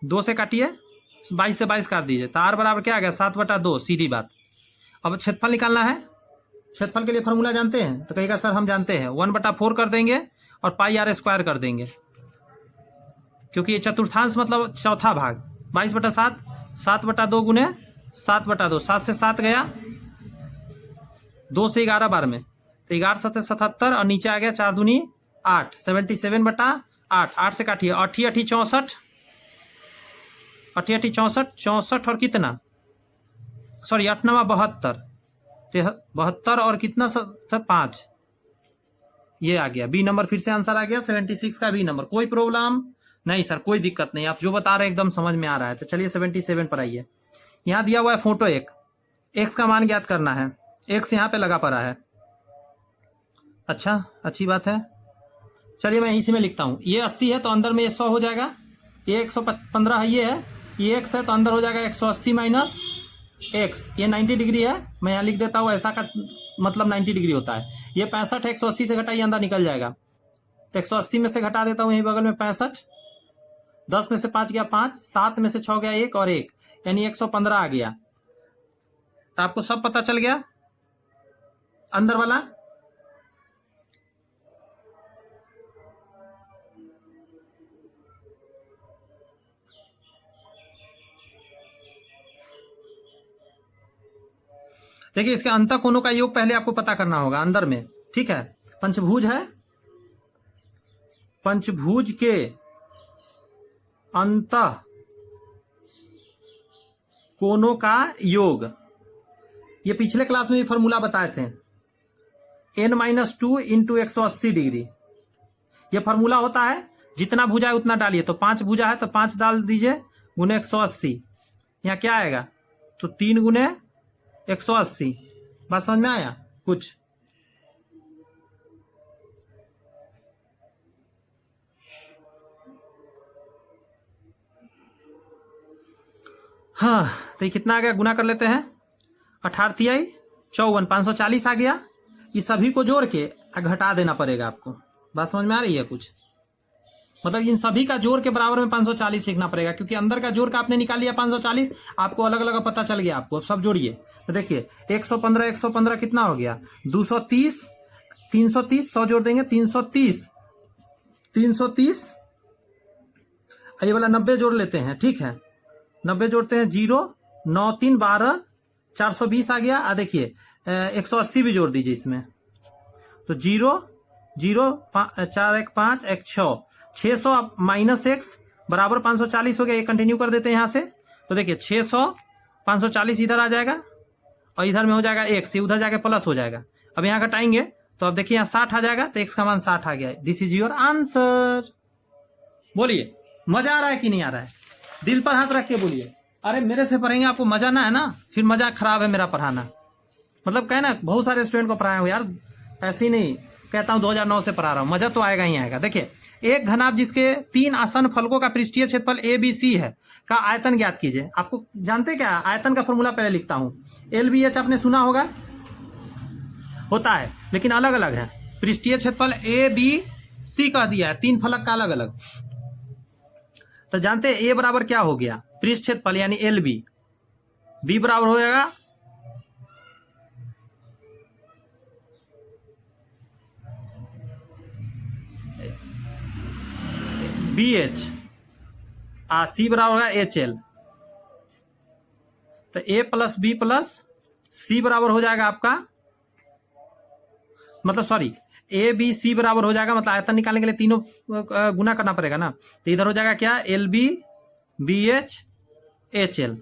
2 से काटिए, 22 से 22 काट दीजिए, तो r बराबर क्या आ गया? 7/2, सीधी बात। अब क्षेत्रफल निकालना है। क्षेत्रफल के लिए फॉर्मूला जानते हैं? तो कहेगा सर हम जानते हैं, 1/4 कर देंगे और πr² कर देंगे, क्योंकि ये चतुर्थांश मतलब चौथा भाग। 22/7, 7/2 × 7/2, 7 से 7 गया, 2 से 11 बार में, तो 11 7 77, और नीचे आ गया 4 दूनी 8, 77/8, 8 से काटिए, 8 64, 8 64, 64 और कितना, सॉरी 8 9 72, 72 और कितना 5, ये आ गया बी नंबर। फिर से आंसर आ गया 76 का बी नंबर। कोई प्रॉब्लम नहीं सर, कोई दिक्कत नहीं, आप जो बता रहे हैं एकदम समझ में आ रहा है। तो चलिए 77 पर आइए। यहाँ दिया हुआ है फोटो एक, एक्स का मान ज्ञात करना है, एक्स यहाँ पे लगा पड़ा है। अच्छा अच्छी बात है, चलिए मैं इसी में लिखता हूँ। ये 80 है तो अंदर में ये 100 हो जाएगा, ये 115 है, ये x है तो अंदर हो जाएगा 180 माइनस x, ये 90 डिग्री है, मैं यहाँ लिख देता हूँ, ऐसा का मतलब 90 डिग्री होता है। ये 65 है, 180 से घटाइए, अंदर निकल जाएगा। तो 180 में से घटा देता हूँ, यही बगल में 65, 10 में से 5 गया 5, 7 में से 6 गया 1 और 1, यानी 115 आ गया। तो आपको सब पता चल गया अंदर वाला। देखिए इसके अंतः कोणों का योग पहले आपको पता करना होगा अंदर में, ठीक है। पंचभुज है, पंचभुज के अंतः कोणों का योग। ये पिछले क्लास में भी फॉर्मूला बताए थे, n-2 इंटू 180 डिग्री। ये फॉर्मूला होता है, जितना भुजा है उतना डालिए। तो 5 भुजा है तो 5 डाल दीजिए गुने 180। यहाँ क्या आएगा? तो 3 गुने 180। बात समझ में आया कुछ? हाँ, तो ये कितना आ गया? गुना कर लेते हैं। 18 54 540 आ गया। इस सभी को जोड़ के घटा देना पड़ेगा आपको। बात समझ में आ रही है कुछ? मतलब इन सभी का जोड़ के बराबर में 540 लिखना पड़ेगा, क्योंकि अंदर का जोड़ का आपने निकाल लिया 540, आपको अलग अलग पता चल गया आपको। अब सब जोड़िए तो देखिए 115 कितना हो गया? 230 330 100 जोड़ देंगे 330 ये वाला 90 जोड़ लेते हैं। ठीक है, 90 जोड़ते हैं 0 9 3 12 420 आ गया। देखिए 180 भी जोड़ दीजिए इसमें। तो 0 0 4 1 5 1 6 600 माइनस x बराबर 540 हो गया। ये कंटिन्यू कर देते हैं यहाँ से। तो देखिए 600 540 इधर आ जाएगा और इधर में हो जाएगा x, ये उधर जाके प्लस हो जाएगा। अब यहाँ घटाएंगे तो अब देखिए यहाँ 60 आ जाएगा, तो x का मान 60 आ गया है। This is your answer. बोलिए मजा आ रहा है कि नहीं आ रहा है? दिल पर हाथ रख के बोलिए। अरे मेरे से पढ़ेंगे आपको मजा ना है ना, फिर मजा खराब है मेरा पढ़ाना। मतलब कहे ना, बहुत सारे स्टूडेंट को पढ़ाया हूँ यार, ऐसे ही नहीं कहता हूँ 2009 से पढ़ा रहा हूँ। मजा तो आएगा ही आएगा। देखिए एक घनाभ जिसके 3 आसन फलकों का पृष्ठीय क्षेत्रफल ABC है का आयतन ज्ञात कीजिए। आपको जानते क्या? आयतन का फॉर्मूला पहले लिखता हूँ। LBH आपने सुना होगा, होता है लेकिन अलग अलग है। पृष्ठीय क्षेत्रफल ABC कह दिया है, 3 फलक का अलग अलग। तो जानते हैं A बराबर क्या हो गया? पृष्ठ क्षेत्रफल यानी LB। B बराबर हो जाएगा BH, C बराबर होगा HL। तो A plus B plus C बराबर हो जाएगा आपका, मतलब सॉरी ABC बराबर हो जाएगा, मतलब आयतन निकालने के लिए तीनों गुना करना पड़ेगा ना। तो इधर हो जाएगा क्या? LB BH HL।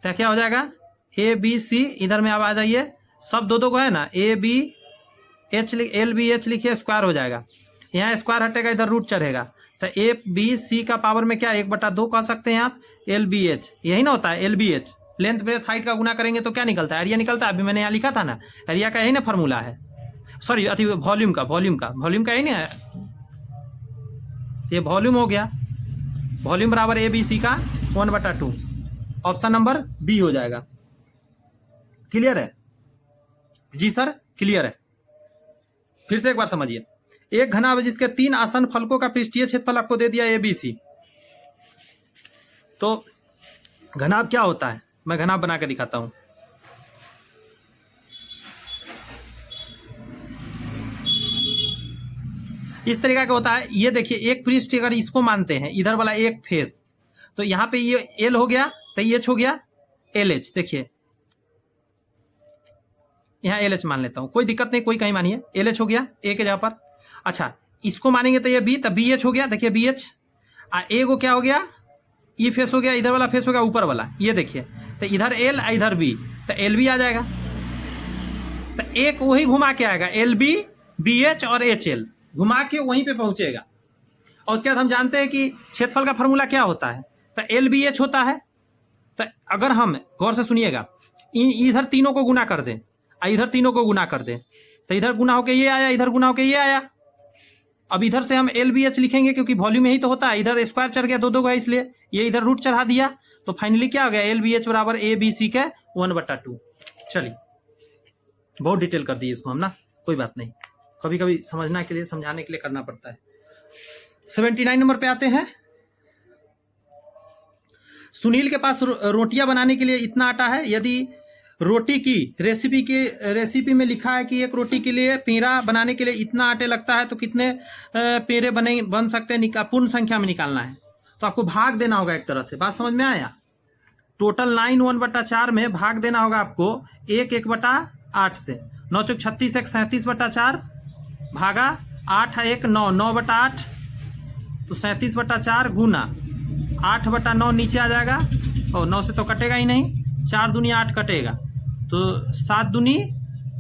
तो क्या हो जाएगा? ABC, इधर में आप आ जाइए, सब दो को है ना, ABH LBH लिखिए, स्क्वायर हो जाएगा। यहाँ स्क्वायर हटेगा, इधर रूट चढ़ेगा। तो ABC का पावर में क्या 1/2 कह सकते हैं आप। LBH यही ना होता है, LBH लेंथ ब्रेथ हाइट का गुना करेंगे तो क्या निकलता है? एरिया निकलता है। अभी मैंने यहाँ लिखा था ना, एरिया का यही ना फॉर्मूला है, सॉरी अति वॉल्यूम का यही ना है। ये वॉल्यूम हो गया, वॉल्यूम बराबर ABC का 1/2। ऑप्शन नंबर बी हो जाएगा। क्लियर है जी सर? क्लियर है? फिर से एक बार समझिए। एक घनाभ जिसके 3 आसन फलकों का पृष्ठीय क्षेत्रफल आपको दे दिया ABC। तो घनाभ क्या होता है? मैं घनाभ बना के दिखाता हूं। इस तरीका का होता है। ये देखिए एक पृष्ठ, अगर इसको मानते हैं इधर वाला एक फेस, तो यहाँ पे ये L हो गया, तो ये H हो गया LH। देखिए यहाँ LH मान लेता हूं, कोई दिक्कत नहीं, कोई कहीं मानिए। LH हो गया A के जगह पर। अच्छा इसको मानेंगे तो ये B, तो BH हो गया। देखिए BH A को क्या हो गया? ये फेस हो गया, इधर वाला फेस हो गया ऊपर वाला, ये देखिए। तो इधर L इधर B, तो LB आ जाएगा। तो एक वही घुमा के आएगा, LB BH और HL घुमा के वहीं पे पहुंचेगा। और उसके बाद हम जानते हैं कि क्षेत्रफल का फॉर्मूला क्या होता है? तो LBH होता है। तो अगर हम गौर से सुनिएगा, इधर तीनों को गुना कर दें, इधर तीनों को गुना कर दें, तो इधर गुना होके ये आया, इधर गुना होके ये आया। अब इधर से हम LBH लिखेंगे, क्योंकि वॉल्यूम यही तो होता है। इधर स्क्वायर चढ़ गया, दो है, इसलिए ये इधर रूट चढ़ा दिया। तो फाइनली क्या हो गया? LBH बराबर ABC के 1/2। चलिए बहुत डिटेल कर दिए इसको हम ना, कोई बात नहीं, कभी कभी समझने के लिए, समझाने के लिए करना पड़ता है। 79 नंबर पे आते हैं। सुनील के पास रोटियां बनाने के लिए इतना आटा है। यदि रोटी की रेसिपी में लिखा है कि एक रोटी के लिए पेड़ा बनाने के लिए इतना आटे लगता है, तो कितने पेड़े बन सकते हैं? पूर्ण संख्या में निकालना है, तो आपको भाग देना होगा एक तरह से। बात समझ में आया? टोटल 9 1/4 में भाग देना होगा आपको 1 1/8 से। 9 × 36 1 37/4 भागा 8 1 9 9/8 तो 37/4 गुना 8/9 नीचे आ जाएगा, और 9 से तो कटेगा ही नहीं, 4 दूनी 8 कटेगा, तो 7 दूनी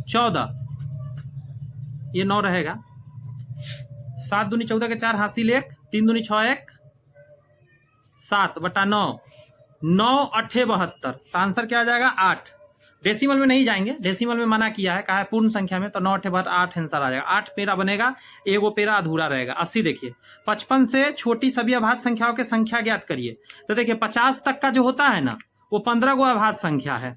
14, ये 9 रहेगा, 7 दूनी 14 के 4 हासिल 1, 3 दूनी 6 1 7/9, 9 8 72, तो आंसर क्या आ जाएगा 8। डेसिमल में नहीं जाएंगे, डेसिमल में मना किया है, कहा है पूर्ण संख्या में, तो 9 8 72 8 आंसर आ जाएगा। 8 पेरा बनेगा, एगो पेरा अधूरा रहेगा। 80 देखिए, 55 से छोटी सभी अभाज्य संख्याओं के संख्या ज्ञात करिए। तो देखिए 50 तक का जो होता है ना, वो 15 गो अभाज्य संख्या है।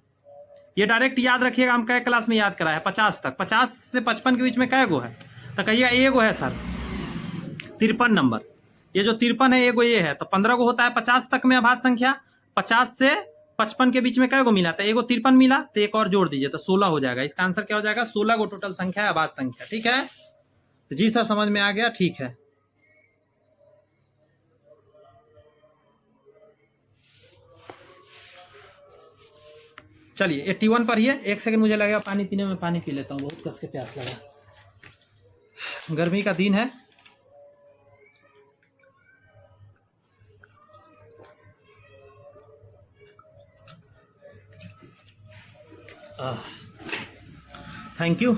ये डायरेक्ट याद रखिएगा, हम कै क्लास में याद कराया है। 50 तक, 50 से 55 के बीच में कै गो है, तो कहिएगा एगो है सर, 53 नंबर। ये जो 53 है एगो ये है, तो 15 गो होता है 50 तक में अभाज्य संख्या। 50 से 55 के बीच में कै गो मिला, तो एगो 53 मिला, तो एक और जोड़ दीजिए तो 16 हो जाएगा। इसका आंसर क्या हो जाएगा, 16 गो टोटल संख्या है, अभाज्य संख्या। ठीक है, तो जी सर समझ में आ गया, ठीक है। चलिए 81 पर ही है। 1 सेकंड मुझे लगेगा पानी पीने में, पानी पी लेता हूँ, बहुत कस के प्यास लगा, गर्मी का दिन है। Thank you.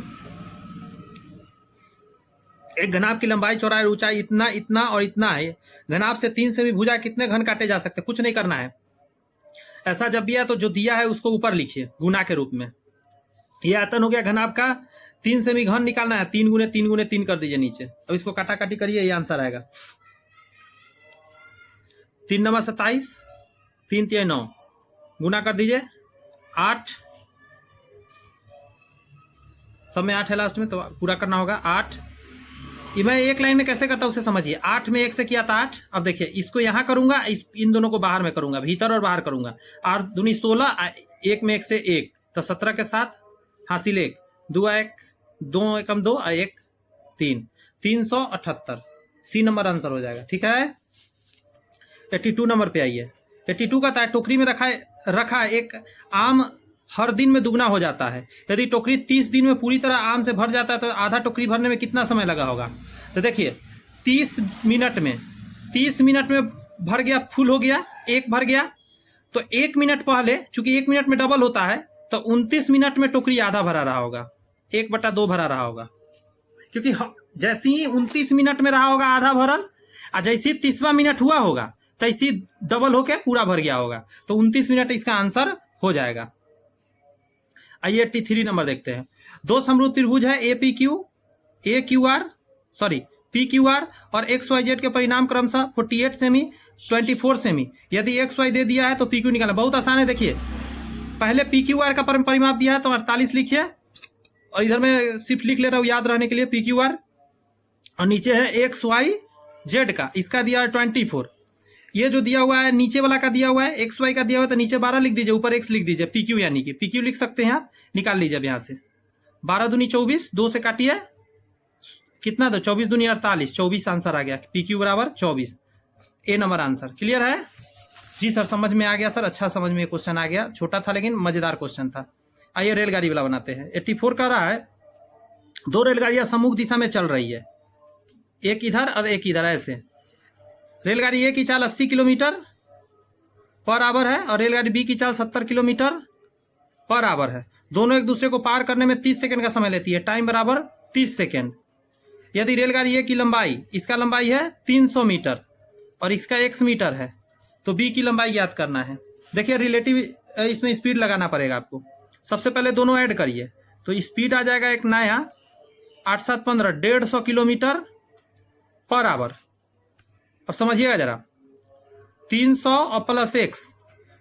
एक घनाभ की लंबाई, चौड़ाई और ऊंचाई इतना, इतना और इतना है। घनाभ से 3 सेमी भुजा कितने घन काटे जा सकते, कुछ नहीं करना है। ऐसा जब भी है तो जो दिया है उसको ऊपर लिखिए गुना के रूप में। ये आयतन हो गया घनाभ का, 3 सेमी घन निकालना है, 3 गुने 3 गुने 3 कर दीजिए नीचे। अब इसको काटा काटी करिए, ये आंसर आएगा। 3 नंबर 27, 3 3 9, गुना कर दीजिए 8, सब में 8 है लास्ट में, तो पूरा करना होगा 8। ये मैं एक लाइन में कैसे करता हूँ उसे समझिए। 8 में 1 से किया था 8। अब देखिए इसको यहाँ करूंगा, इन दोनों को बाहर में करूंगा, भीतर और बाहर करूंगा। 8 दूनी 16, 1 में 1 से 1, तो 17 के साथ हासिल 1, 2 1 2 एकम 2 1 3, 378 सी नंबर आंसर हो जाएगा। ठीक है, 82 नंबर पे आइए। 82 का था टोकरी में रखा एक आम हर दिन में दुगना हो जाता है। यदि टोकरी 30 दिन में पूरी तरह आम से भर जाता है तो आधा टोकरी भरने में कितना समय लगा होगा। तो देखिए 30 मिनट में भर गया, फुल हो गया, एक भर गया, तो 1 मिनट पहले, चूंकि 1 मिनट में डबल होता है, तो 29 मिनट में टोकरी आधा भरा रहा होगा, 1/2 भरा रहा होगा। क्योंकि जैसे ही 29 मिनट में रहा होगा आधा भरल, और जैसे ही 30वां मिनट हुआ होगा तैसे डबल होके पूरा भर गया होगा, तो 29 मिनट इसका आंसर हो जाएगा। आइए 83 नंबर देखते हैं। दो समरूप त्रिभुज है PQR और XYZ के परिणाम क्रमशः 48 सेमी 24 सेमी। यदि XY दे दिया है तो PQ निकालना। बहुत आसान है, देखिए पहले PQR का परिमाप दिया है तो 48 लिखिए, और इधर मैं सिर्फ लिख ले रहा हूँ याद रहने के लिए PQR, और नीचे है XYZ का, इसका दिया है 24। ये जो दिया हुआ है नीचे वाला का दिया हुआ है, XY का दिया हुआ है, तो नीचे 12 लिख दीजिए, ऊपर X लिख दीजिए, PQ यानी कि PQ लिख सकते हैं आप। निकाल लीजिए अब यहाँ से 12 दूनी 24, 2 से काटिए कितना, तो 24 दूनी 48, 24 आंसर आ गया। PQ बराबर 24, ए नंबर आंसर। क्लियर है जी सर, समझ में आ गया सर, अच्छा समझ में क्वेश्चन आ गया, छोटा था लेकिन मजेदार क्वेश्चन था। आइए रेलगाड़ी वाला बनाते हैं। 84 का रहा है, 2 रेलगाड़ियां सम्मुख दिशा में चल रही है, एक इधर और एक इधर। ऐसे रेलगाड़ी ए की चाल 80 किलोमीटर पर आवर है और रेलगाड़ी बी की चाल 70 किलोमीटर पर आवर है। दोनों एक दूसरे को पार करने में 30 सेकंड का समय लेती है, टाइम बराबर 30 सेकंड। यदि रेलगाड़ी ए की लंबाई, इसका लंबाई है 300 मीटर और इसका x मीटर है, तो बी की लंबाई ज्ञात करना है। देखिए रिलेटिव इसमें स्पीड लगाना पड़ेगा आपको। सबसे पहले दोनों ऐड करिए, तो स्पीड आ जाएगा एक नया 8 7 15 150 किलोमीटर पर आवर। अब समझिएगा जरा, 300 और प्लस x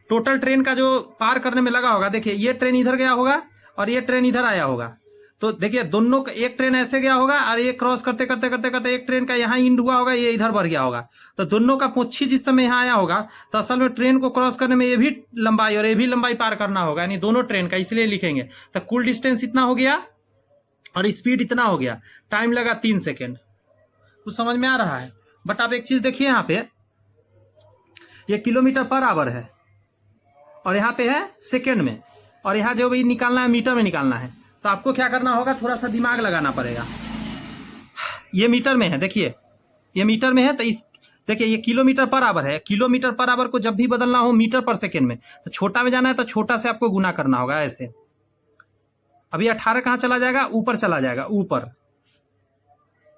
टोटल ट्रेन का जो पार करने में लगा होगा। देखिए ये ट्रेन इधर गया होगा और ये ट्रेन इधर आया होगा, तो देखिए दोनों का, एक ट्रेन ऐसे गया होगा और ये क्रॉस करते करते करते करते एक ट्रेन का यहाँ इंड हुआ होगा, ये इधर बढ़ गया होगा, तो दोनों का पोछी जिस समय यहाँ आया होगा, तो असल में ट्रेन को क्रॉस करने में ये भी लंबाई और ये भी लंबाई पार करना होगा, यानी दोनों ट्रेन का, इसलिए लिखेंगे। तो कुल डिस्टेंस इतना हो गया और स्पीड इतना हो गया, टाइम लगा 3 सेकेंड। कुछ समझ में आ रहा है? बट आप एक चीज देखिए, यहाँ पे ये किलोमीटर पर आवर है और यहाँ पे है सेकेंड में, और यहाँ जो भी निकालना है मीटर में निकालना है। तो आपको क्या करना होगा, थोड़ा सा दिमाग लगाना पड़ेगा। ये मीटर में है, देखिए ये मीटर में है, तो इस देखिए ये किलोमीटर पर आवर है, किलोमीटर पर आवर को जब भी बदलना हो मीटर पर सेकेंड में, तो छोटा में जाना है तो छोटा से आपको गुना करना होगा ऐसे। अभी 18 कहाँ चला जाएगा, ऊपर चला जाएगा, ऊपर,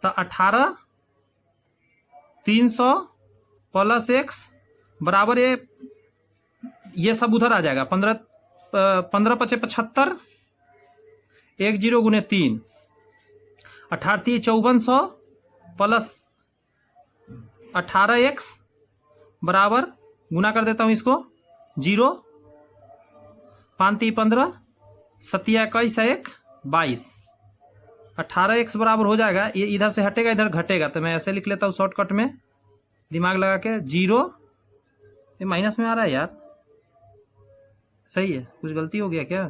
तो 18 300 प्लस x बराबर ये सब उधर आ जाएगा, 15 5 75, 1 0 गुने 3, 18 5400 प्लस 18x बराबर, गुना कर देता हूँ इसको, 0 5 3 15, 7 21 1 22, 18x बराबर हो जाएगा, ये इधर से हटेगा इधर घटेगा, तो मैं ऐसे लिख लेता हूँ शॉर्टकट में दिमाग लगा के, 0, ये माइनस में आ रहा है यार, सही है, कुछ गलती हो गया क्या?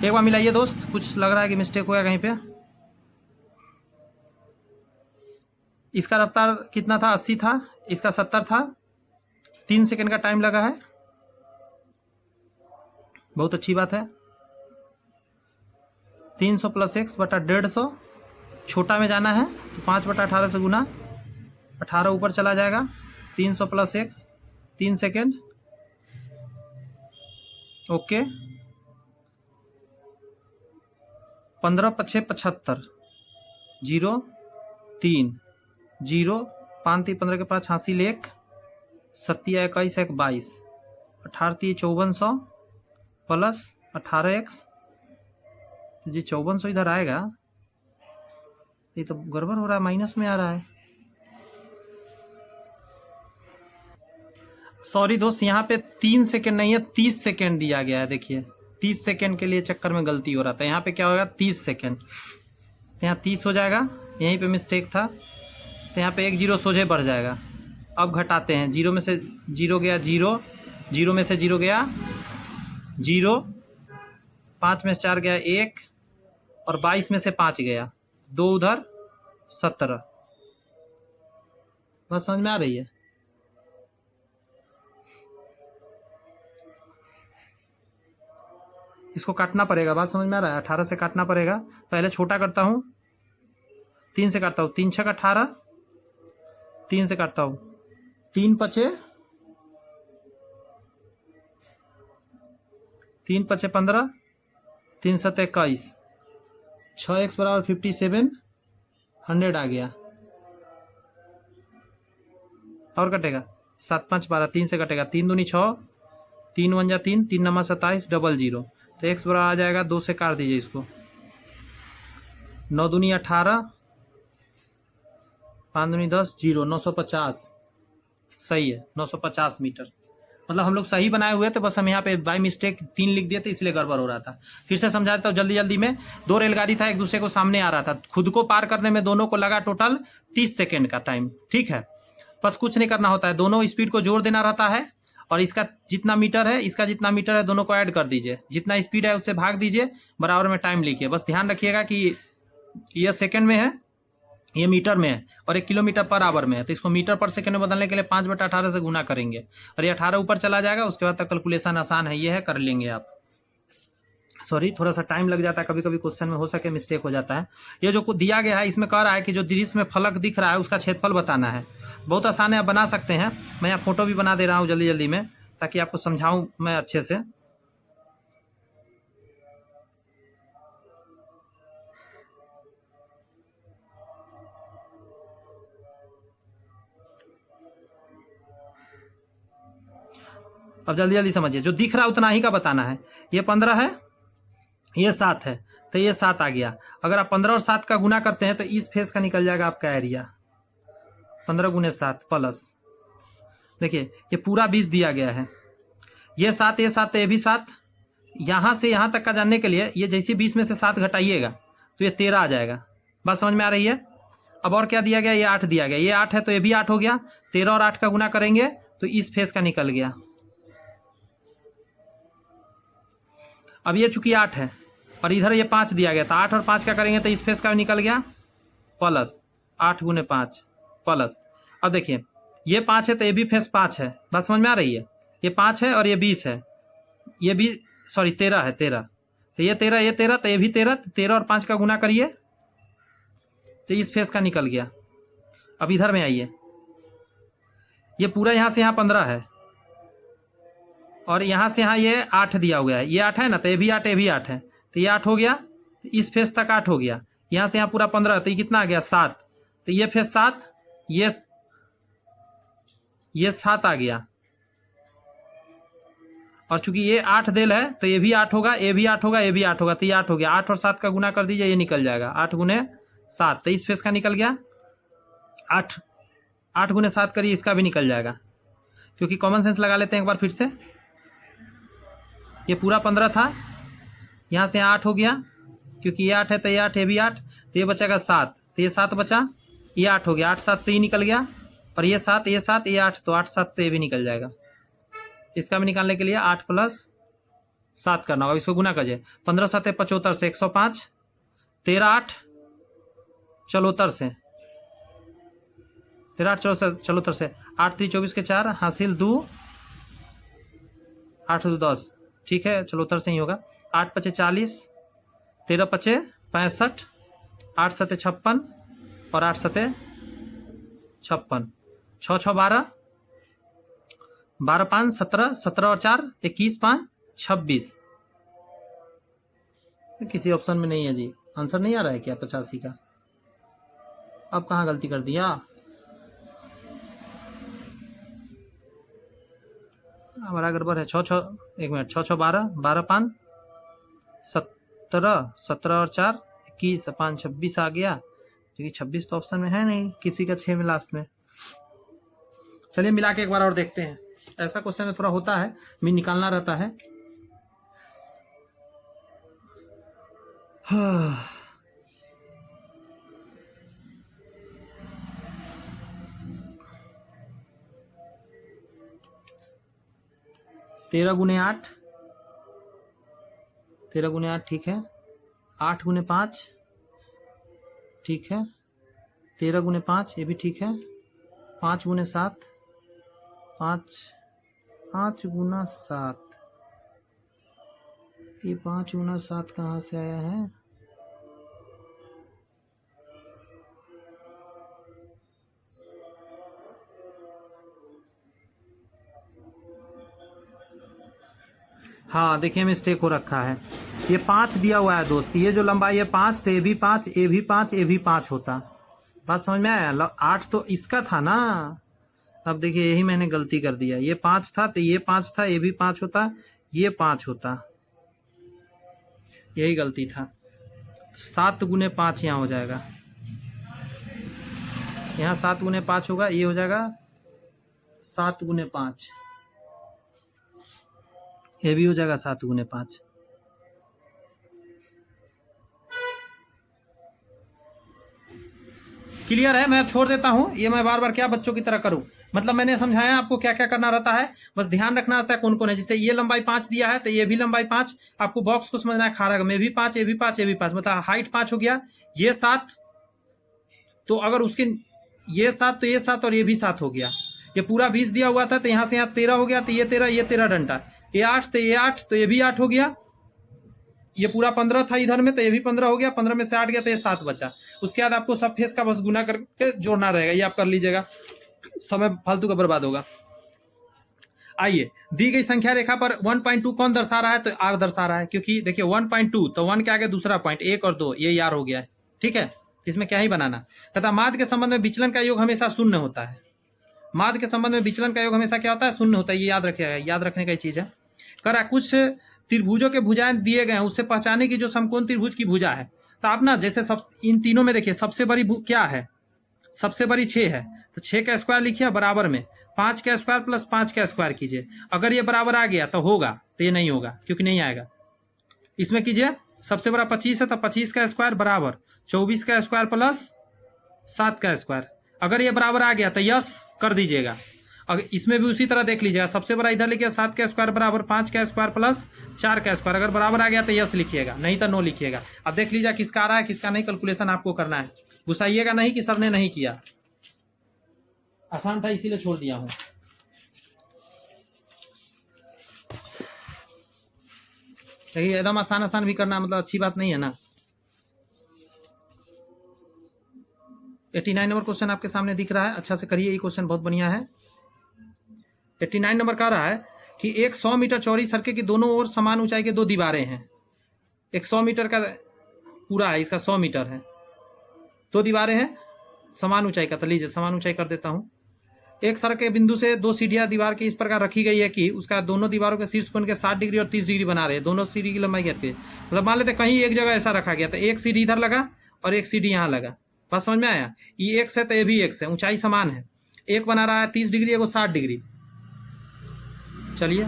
एक बार मिलाइए दोस्त, कुछ लग रहा है कि मिस्टेक हो गया कहीं पे। इसका रफ्तार कितना था, 80 था, इसका 70 था, 3 सेकंड का टाइम लगा है, बहुत अच्छी बात है। 300 प्लस x बटा 150, छोटा में जाना है तो 5 बटा 18 से गुना, 18 ऊपर चला जाएगा, 300 प्लस x 3 सेकेंड, ओके, 15 5 75, 0 3 0 5 3 15 के 5 हासिल 1, 7 21 1 22, 18 5400 प्लस 18x, जी 5400 इधर आएगा, ये तो गड़बड़ हो रहा है, माइनस में आ रहा है। सॉरी दोस्त, यहाँ पे 3 सेकेंड नहीं है 30 सेकेंड दिया गया है, देखिए 30 सेकेंड के लिए चक्कर में गलती हो रहा था, यहाँ पे क्या होगा 30 सेकेंड, तो यहाँ 30 हो जाएगा, यहीं पे मिस्टेक था, तो यहाँ पे 1 0 सोझे बढ़ जाएगा। अब घटाते हैं, 0 में से 0 गया 0, 0 में से 0 गया 0, 5 में से 4 गया 1, और 22 में से 5 गया 2, उधर 17, बात समझ में आ रही है? इसको काटना पड़ेगा, बात समझ में आ रहा है? 18 से काटना पड़ेगा, पहले छोटा करता हूँ, 3 से काटता हूँ, 3 6 18, 3 से काटता हूँ, 3 5 3 5 15, 3 7 21, 6x बराबर 57, 100 आ गया, और कटेगा 7 5 12, 3 से कटेगा, 3 दूनी 6, 3 1 जा 3, 3 9 27, 0 0, तो x बराबर आ जाएगा 2 से काट दीजिए इसको, 9 दूनी 18, 5 दूनी 10, 0, 950, सही है 950 मीटर, मतलब हम लोग सही बनाए हुए थे, बस हम यहाँ पे बाय मिस्टेक 3 लिख दिए थे, इसलिए गड़बड़ हो रहा था। फिर से समझा देता हूँ जल्दी जल्दी में, 2 रेलगाड़ी था, एक दूसरे को सामने आ रहा था, खुद को पार करने में दोनों को लगा टोटल 30 सेकेंड का टाइम, ठीक है, बस कुछ नहीं करना होता है, दोनों स्पीड को जोड़ देना रहता है, और इसका जितना मीटर है इसका जितना मीटर है दोनों को ऐड कर दीजिए, जितना स्पीड है उससे भाग दीजिए, बराबर में टाइम लिखिए, बस ध्यान रखिएगा कि ये सेकेंड में है, ये मीटर में है, और 1 किलोमीटर पर आवर में है, तो इसको मीटर पर सेकंड में बदलने के लिए 5 बटा 18 से गुना करेंगे, और ये 18 ऊपर चला जाएगा, उसके बाद तक कैलकुलेशन आसान है, ये है, कर लेंगे आप। सॉरी थोड़ा सा टाइम लग जाता है, कभी कभी क्वेश्चन में हो सके मिस्टेक हो जाता है। ये जो दिया गया है इसमें कह रहा है कि जो दृश्य में फलक दिख रहा है उसका क्षेत्रफल बताना है, बहुत आसान है, आप बना सकते हैं, मैं यहाँ फोटो भी बना दे रहा हूँ जल्दी जल्दी में, ताकि आपको समझाऊँ मैं अच्छे से। अब जल्दी जल्दी समझिए, जो दिख रहा है उतना ही का बताना है, ये 15 है, ये 7 है, तो ये 7 आ गया, अगर आप 15 और 7 का गुना करते हैं तो इस फेस का निकल जाएगा आपका एरिया, 15 गुने 7 प्लस, देखिए ये पूरा 20 दिया गया है, ये 7 ये 7 ये भी 7, यहाँ से यहाँ तक का जानने के लिए ये जैसे 20 में से 7 घटाइएगा तो ये 13 आ जाएगा, बात समझ में आ रही है? अब और क्या दिया गया, ये 8 दिया गया, ये 8 है तो ये भी 8 हो गया, 13 और 8 का गुना करेंगे तो इस फेस का निकल गया। अब ये चूंकि 8 है और इधर ये 5 दिया गया था, 8 और 5 का करेंगे तो इस फेस का निकल गया प्लस 8 गुने 5 प्लस, अब देखिए ये 5 है तो ये भी फेस 5 है, बात समझ में आ रही है? ये 5 है और ये 20 है, ये भी सॉरी 13 है, 13, तो ये 13, तो ये भी 13, 13 और 5 का गुना करिए तो इस फेस का निकल गया। अब इधर में आइए, ये पूरा यहाँ से यहाँ 15 है और यहाँ से यहाँ ये 8 दिया हुआ है, ये 8 है ना, तो ये भी 8, ये भी 8 है, तो ये 8 हो गया, इस फेस तक 8 हो गया, यहाँ से यहाँ पूरा 15, तो ये कितना आ गया 7, तो ये फेस 7, ये 7 आ गया। और चूंकि ये 8 देल है तो ये भी 8 होगा, ये भी 8 होगा, ये भी 8 होगा, तो ये 8 हो गया। 8 और 7 का गुना कर दीजिए, ये निकल जाएगा 8 गुने 7, तो इस फेस का निकल गया 8। 8 गुने 7 करिए, इसका भी निकल जाएगा, क्योंकि कॉमन सेंस लगा लेते हैं एक बार फिर से। ये पूरा 15 था, यहाँ से 8 हो गया, क्योंकि ये 8 है तो ये 8, ये भी 8, तो ये बचेगा 7, तो ये 7 बचा, ये 8 हो गया, 8 7 से ही निकल गया, और ये 7, ये 7, ये 8, तो 8 7 से ये भी निकल जाएगा। इसका भी निकालने के लिए 8 + 7 करना होगा, इसको गुना करिए। 15 7 75 से 105, 13 8 74 से 13 8 74 से 8 3 24 के 4 हासिल 2 8 2 10, ठीक है 74 से ही होगा। 8 5 40, 13 5 65, 8 7 56 और 8 7 56, 6 6 12, 12 5 17, 17 और 4 21 5 26। किसी ऑप्शन में नहीं है जी, आंसर नहीं आ रहा है क्या 85 का? अब कहाँ गलती कर दिया? हमारा गड़बड़ है। 6 6 एक मिनट, 6 6 12, 12 5 17, 17 और 4 21, 5 26 आ गया, क्योंकि 26 तो ऑप्शन में है नहीं किसी का, 6 में लास्ट में। चलिए मिला के एक बार और देखते हैं। ऐसा क्वेश्चन में थोड़ा होता है, मीन निकालना रहता है। हाँ। 13 गुने 8, 13 गुने 8 ठीक है, 8 गुने 5 ठीक है, 13 गुने 5 ये भी ठीक है, 5 गुने 7, 5 गुना 7, ये 5 गुना 7 कहाँ से आया है? हाँ देखिए मिस्टेक हो रखा है, ये 5 दिया हुआ है दोस्त, ये जो लंबाई है 5, तो ये भी 5, ये भी 5, ये भी 5 होता। बात समझ में आया? 8 तो इसका था ना। अब देखिए यही मैंने गलती कर दिया, ये 5 था तो ये 5 था, ये भी 5 होता, ये 5 होता, यही गलती था। 7 गुने 5 यहाँ हो जाएगा, यहाँ 7 गुने 5 होगा, ये हो जाएगा 7 गुने 5, ये भी हो जाएगा 7 गुने 5। क्लियर है? मैं अब छोड़ देता हूँ, ये मैं बार बार क्या बच्चों की तरह करूँ? मतलब मैंने समझाया आपको क्या क्या करना रहता है, बस ध्यान रखना रहता है कौन कौन है। जैसे ये लंबाई 5 दिया है तो ये भी लंबाई 5, आपको बॉक्स को समझना है, खारा में भी 5, ये भी 5, ये भी 5, मतलब हाइट 5 हो गया, ये 7, तो अगर उसके ये 7 तो ये 7 और ये भी 7 हो गया। ये पूरा 20 दिया हुआ था तो यहाँ से यहाँ 13 हो गया, तो ये 13, ये 13 डंडा, ये 8 तो ये 8, तो ये भी 8 हो गया। ये पूरा 15 था इधर में, तो ये भी 15 हो गया, 15 में से 8 गया तो ये 7 बचा। उसके बाद आपको सब फेस का बस गुना करके जोड़ना रहेगा, ये आप कर लीजिएगा, समय फालतू का बर्बाद होगा। आइए, दी गई संख्या रेखा पर 1.2 कौन दर्शा रहा है? तो आर दर्शा रहा है, क्योंकि देखिए 1.2 तो 1 के आगे दूसरा पॉइंट 1 और 2, ये यार हो गया है, ठीक है, इसमें क्या ही बनाना। तथा माध्य के संबंध में विचलन का योग हमेशा शून्य होता है। माध्य के संबंध में विचलन का योग हमेशा क्या होता है? शून्य होता है, ये याद रखिएगा, याद रखने का चीज है। करा कुछ त्रिभुजों के भुजाएं दिए गए हैं, उससे पहचाने की जो समकोण त्रिभुज की भुजा है। तो आप ना जैसे सब इन तीनों में देखिए, सबसे बड़ी क्या है? सबसे बड़ी 6 है, तो 6 का स्क्वायर लिखिए, बराबर में 5 का स्क्वायर प्लस 5 का स्क्वायर कीजिए। अगर ये बराबर आ गया तो होगा, तो ये नहीं होगा क्योंकि नहीं आएगा। इसमें कीजिए, सबसे बड़ा 25 है तो 25 का स्क्वायर बराबर 24 का स्क्वायर प्लस 7 का स्क्वायर। अगर ये बराबर आ गया तो यस कर दीजिएगा। अगर इसमें भी उसी तरह देख लीजिएगा, सबसे बड़ा इधर लिखिए 7 का स्क्वायर बराबर 5 का स्क्वायर प्लस 4 का स्क्वायर। अगर बराबर आ गया तो यस लिखिएगा, नहीं तो नो लिखिएगा। अब देख लीजिए किसका आ रहा है किसका नहीं, कैलकुलेशन आपको करना है। गुस्साइएगा नहीं कि सबने नहीं किया, आसान था इसीलिए छोड़ दिया हूं। देखिए एकदम आसान आसान भी करना मतलब अच्छी बात नहीं है ना। 89 नंबर क्वेश्चन आपके सामने दिख रहा है, अच्छा से करिए, ये क्वेश्चन बहुत बढ़िया है। 89 नंबर कह रहा है कि एक 100 मीटर चौड़ी सड़क की दोनों ओर समान ऊंचाई के दो दीवारें हैं। एक 100 मीटर का पूरा है, इसका 100 मीटर है, दो दीवारें हैं समान ऊंचाई का। तो लीजिए समान ऊंचाई कर देता हूँ। एक सड़क के बिंदु से दो सीढ़ियां दीवार की इस प्रकार रखी गई है कि उसका दोनों दीवारों के शीर्ष कोण के 60 डिग्री और 30 डिग्री बना रहे हैं। दोनों सीढ़ी की लंबाई क्या है, मतलब मान लेते कहीं एक जगह ऐसा रखा गया तो एक सीढ़ी इधर लगा और एक सीढ़ी यहाँ लगा। बात समझ में आया? ये एक्स है तो ये भी एक्स है, ऊंचाई समान है। एक बना रहा है 30 डिग्री, एक 60 डिग्री। चलिए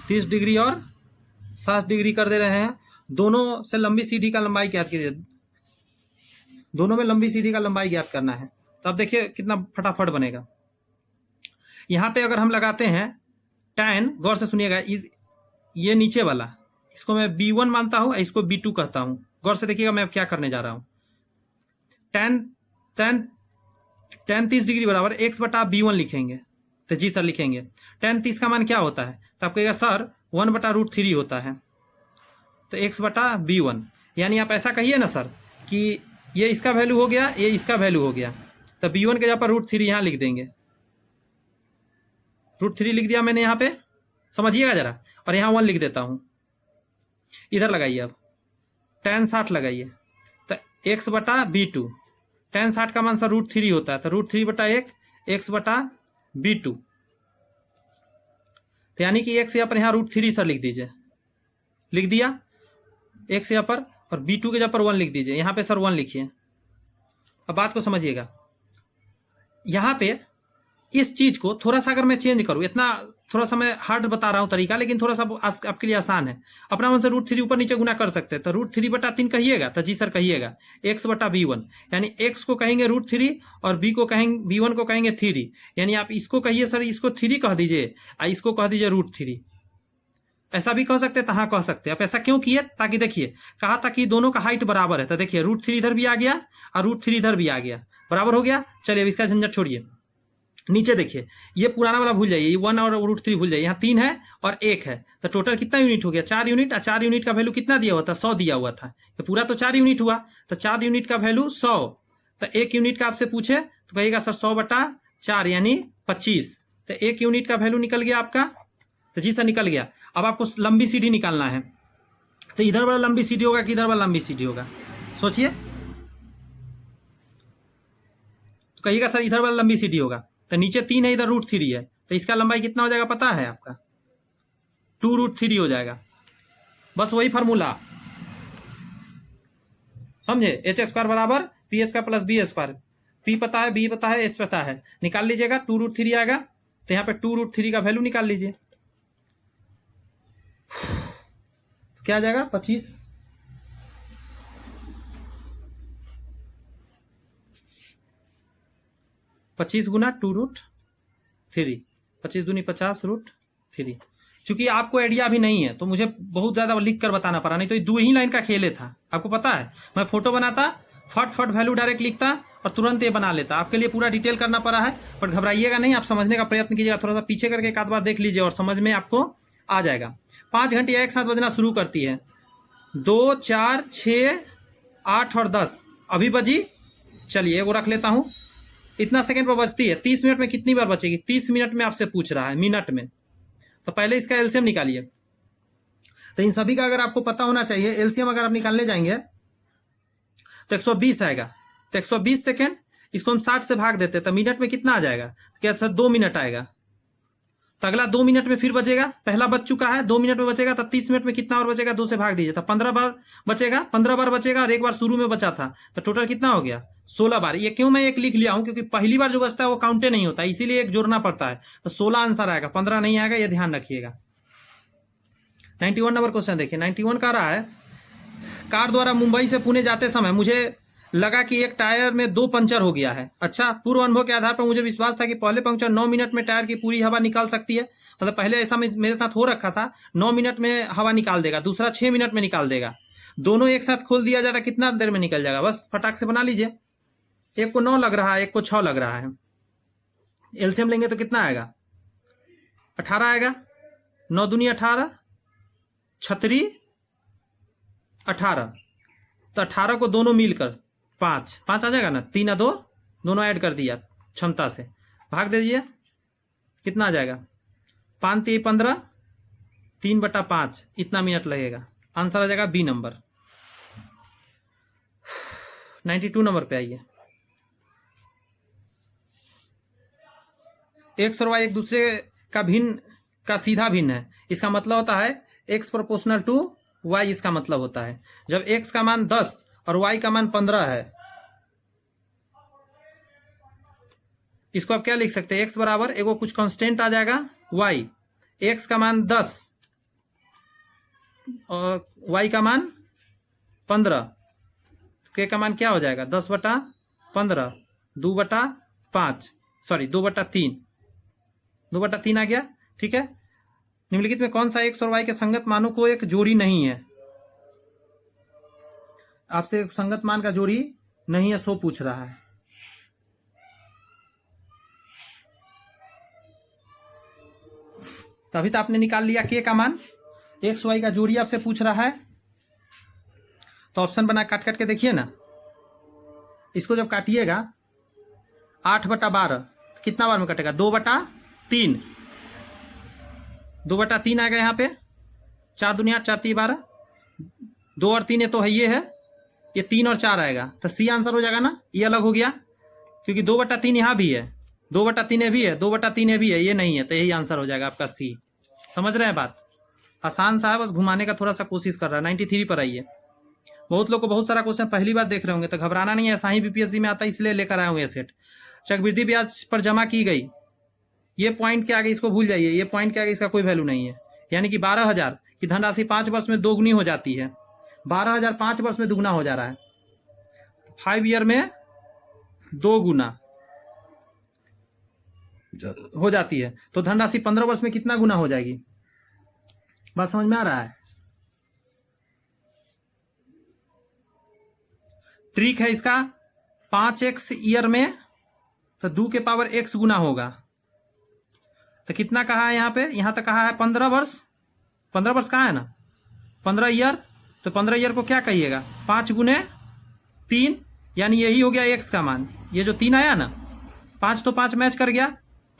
30 डिग्री और 60 डिग्री कर दे रहे हैं। दोनों से लंबी सीढ़ी का लंबाई ज्ञात कीजिए। दोनों में लंबी सीढ़ी का लंबाई ज्ञात करना है। तो अब देखिए कितना फटाफट बनेगा। यहाँ पे अगर हम लगाते हैं tan, गौर से सुनिएगा, ये नीचे वाला इसको मैं B1 मानता हूँ, इसको B2 कहता हूँ। गौर से देखिएगा मैं क्या करने जा रहा हूँ। tan 30 डिग्री बराबर x बटा B1 लिखेंगे। तो जी सर लिखेंगे। tan 30 का मान क्या होता है? तो आप कहिएगा सर 1/√3 होता है। तो x बटा B1, यानी आप ऐसा कहिए ना सर कि ये इसका वैल्यू हो गया, ये इसका वैल्यू हो गया। तो B1 के जगह पर √3 यहाँ लिख देंगे। √3 लिख दिया मैंने यहाँ पे, समझिएगा जरा। और यहाँ 1 लिख देता हूँ। इधर लगाइए अब tan 60 लगाइए। तो x बटा B2, tan 60 का मान सर √3 होता है। तो √3 बटा 1 x बटा B2। तो यानी कि x यहाँ पर यहाँ √3 सर लिख दीजिए। लिख दिया x यहाँ पर, और B2 के जगह पर 1 लिख दीजिए। यहाँ पे सर 1 लिखिए। अब बात को समझिएगा। यहाँ पे इस चीज को थोड़ा सा अगर मैं चेंज करूँ, इतना थोड़ा सा मैं हार्ड बता रहा हूँ तरीका, लेकिन थोड़ा सा आपके लिए आसान है। अपना मन से √3 ऊपर नीचे गुना कर सकते हैं। तो √3 बटा 3 कहिएगा, तो जी सर कहिएगा। x बटा B1, यानी x को कहेंगे √3 और B1 को कहेंगे 3, यानी आप इसको कहिए सर, इसको 3 कह दीजिए और इसको कह दीजिए √3। ऐसा भी कह सकते हैं, तो हाँ कह सकते हैं। आप ऐसा क्यों किए? ताकि देखिए कहा था कि दोनों का हाइट बराबर है। तो देखिए √3 इधर भी आ गया और √3 इधर भी आ गया, बराबर हो गया। चलिए अब इसका झंझट छोड़िए। नीचे देखिए, ये पुराना वाला भूल जाइए, ये 1 और √3 भूल जाइए। यहाँ 3 है और 1 है, तो टोटल कितना यूनिट हो गया? 4 यूनिट। और 4 यूनिट का वैल्यू कितना दिया हुआ था? 100 दिया हुआ था। ये पूरा तो 4 यूनिट हुआ, तो 4 यूनिट का वैल्यू 100। तो 1 यूनिट का आपसे पूछे तो कहिएगा सर 100 बटा 4 यानी 25। तो 1 यूनिट का वैल्यू निकल गया आपका। तो जी सर निकल गया। अब आपको लंबी सीढ़ी निकालना है। तो इधर वाला लंबी सीढ़ी होगा कि इधर वाला लंबी सीढ़ी होगा? सोचिए। तो कहिएगा सर इधर वाला लंबी सीढ़ी होगा। तो नीचे 3 है, इधर √3 है, तो इसका लंबाई कितना हो जाएगा पता है आपका? 2√3 हो जाएगा। बस वही फार्मूला, समझे? h² बराबर p² प्लस b²। p पता है, b पता है, h पता है, निकाल लीजिएगा। 2√3 आएगा, तो यहाँ पे 2√3 का वैल्यू निकाल लीजिए। क्या आ जाएगा? 25। गुना 2√3, 25 दूनी 50 √3। क्योंकि आपको आइडिया भी नहीं है तो मुझे बहुत ज़्यादा लिख कर बताना पड़ा, नहीं तो ये 2 ही लाइन का खेल था। आपको पता है, मैं फोटो बनाता, फट वैल्यू डायरेक्ट लिखता और तुरंत ये बना लेता। आपके लिए पूरा डिटेल करना पड़ा है, पर घबराइएगा नहीं, आप समझने का प्रयत्न कीजिएगा। थोड़ा सा पीछे करके एक आध बार देख लीजिए और समझ में आपको आ जाएगा। 5 घंटियाँ एक साथ बजना शुरू करती है। 2, 4, 6, 8 और 10 अभी बजी। चलिए एगो रख लेता हूँ। इतना सेकंड पर बचती है। 30 मिनट में कितनी बार बचेगी? 30 मिनट में आपसे पूछ रहा है, मिनट में। तो पहले इसका एलसीएम निकालिए। तो इन सभी का अगर आपको पता होना चाहिए, एलसीएम अगर आप निकालने जाएंगे तो 120 आएगा। तो 120 सेकेंड, इसको हम 60 से भाग देते तो मिनट में कितना आ जाएगा? क्या सर 2 मिनट आएगा। तो अगला 2 मिनट में फिर बचेगा। पहला बच चुका है, 2 मिनट में बचेगा। तो 30 मिनट में कितना और बचेगा? 2 से भाग दीजिए, तो 15 बार बचेगा। 15 बार बचेगा और एक बार शुरू में बचा था, तो टोटल कितना हो गया? 16 बार। ये क्यों मैं एक लिख लिया हूं? क्योंकि पहली बार जो बचता है वो काउंटे नहीं होता, इसीलिए एक जोड़ना पड़ता है। तो 16 आंसर आएगा, 15 नहीं आएगा, ये ध्यान रखिएगा। 91 नंबर क्वेश्चन देखिए। 91 का रहा है, कार द्वारा मुंबई से पुणे जाते समय मुझे लगा कि एक टायर में 2 पंचर हो गया है। अच्छा, पूर्व अनुभव के आधार पर मुझे विश्वास था कि पहले पंक्चर 9 मिनट में टायर की पूरी हवा निकाल सकती है। मतलब पहले ऐसा मेरे साथ हो रखा था, 9 मिनट में हवा निकाल देगा, दूसरा 6 मिनट में निकाल देगा। दोनों एक साथ खोल दिया जाता, कितना देर में निकल जाएगा? बस फटाक से बना लीजिए। एक को 9 लग रहा है, एक को 6 लग रहा है। एलसीएम लेंगे तो कितना आएगा? 18 आएगा। 9 दूनी 18, 36 18, तो 18 को दोनों मिलकर 5 5 आ जाएगा ना, 3 और 2 दोनों ऐड कर दिया क्षमता से, भाग दे दीजिए, कितना आ जाएगा 5 3 15, 3/5, इतना मिनट लगेगा। आंसर आ जाएगा बी नंबर। 92 नंबर पे आइए। एक्स और वाई एक दूसरे का भिन्न का सीधा भिन्न है, इसका मतलब होता है एक्स प्रोपोर्शनल टू वाई। इसका मतलब होता है जब एक्स का मान 10 और वाई का मान 15 है, इसको आप क्या लिख सकते हैं, एक्स बराबर एगो कुछ कांस्टेंट आ जाएगा वाई, एक्स का मान 10 और वाई का मान 15, के का मान क्या हो जाएगा 10/15, 2/5, सॉरी 2/3, 2/3 आ गया। ठीक है, निम्नलिखित में कौन सा एक्स और वाई के संगत मानों को एक जोड़ी नहीं है, आपसे संगत मान का जोड़ी नहीं है सो पूछ रहा है। तो अभी तो आपने निकाल लिया के का मान, एक्स वाई का जोड़ी आपसे पूछ रहा है, तो ऑप्शन बना काट काट के देखिए ना, इसको जब काटिएगा 8/12 कितना बार में कटेगा 2/3, 2/3 आएगा यहाँ पे, 4 दूनी 8, 4 3 12, 2 और 3 तो है ये 3 और 4 आएगा, तो सी आंसर हो जाएगा ना। ये अलग हो गया क्योंकि 2/3 यहाँ भी है, 2/3 भी है, 2/3 भी है, ये नहीं है, तो यही आंसर हो जाएगा आपका सी। समझ रहे हैं बात, आसान सा है, बस घुमाने का थोड़ा सा कोशिश कर रहा है। 93 पर आइए। बहुत लोग को बहुत सारा क्वेश्चन पहली बार देख रहे होंगे, तो घबराना नहीं है, ऐसा ही बीपीएससी में आता है, इसलिए लेकर आए हुए सेट। चक्रवृद्धि ब्याज पर जमा की गई, ये पॉइंट के आगे इसको भूल जाइए, ये पॉइंट के आगे इसका कोई वैल्यू नहीं है। यानी कि 12,000 की धनराशि 5 वर्ष में दोगुनी हो जाती है, 12,000 5 वर्ष में दुगुना हो जा रहा है, 5 ईयर में 2 गुना हो जाती है, तो धनराशि 15 वर्ष में कितना गुना हो जाएगी, बात समझ में आ रहा है। ट्रिक है इसका, 5x ईयर में तो 2 के पावर x गुना होगा, तो कितना कहा है यहाँ पे, यहाँ तक कहा है 15 वर्ष, 15 वर्ष कहा है ना, 15 ईयर, तो 15 ईयर को क्या कहिएगा 5 गुने 3, यानी यही हो गया x का मान। ये जो 3 आया ना, 5 तो 5 मैच कर गया,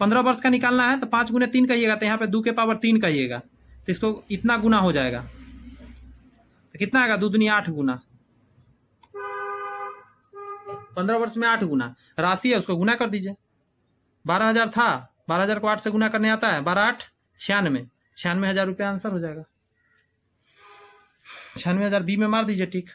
15 वर्ष का निकालना है तो 5 गुने 3 कहिएगा, तो यहाँ पे 2 के पावर 3 कहिएगा, तो इसको इतना गुना हो जाएगा, तो कितना आएगा 2 दूनी 8 गुना, 15 वर्ष में 8 गुना राशि है, उसको गुना कर दीजिए। 12,000 था, 12,000 को 8 से गुना करने आता है, 12 8 96, 96,000 रुपये आंसर हो जाएगा। 96,000 बी में मार दीजिए टिक।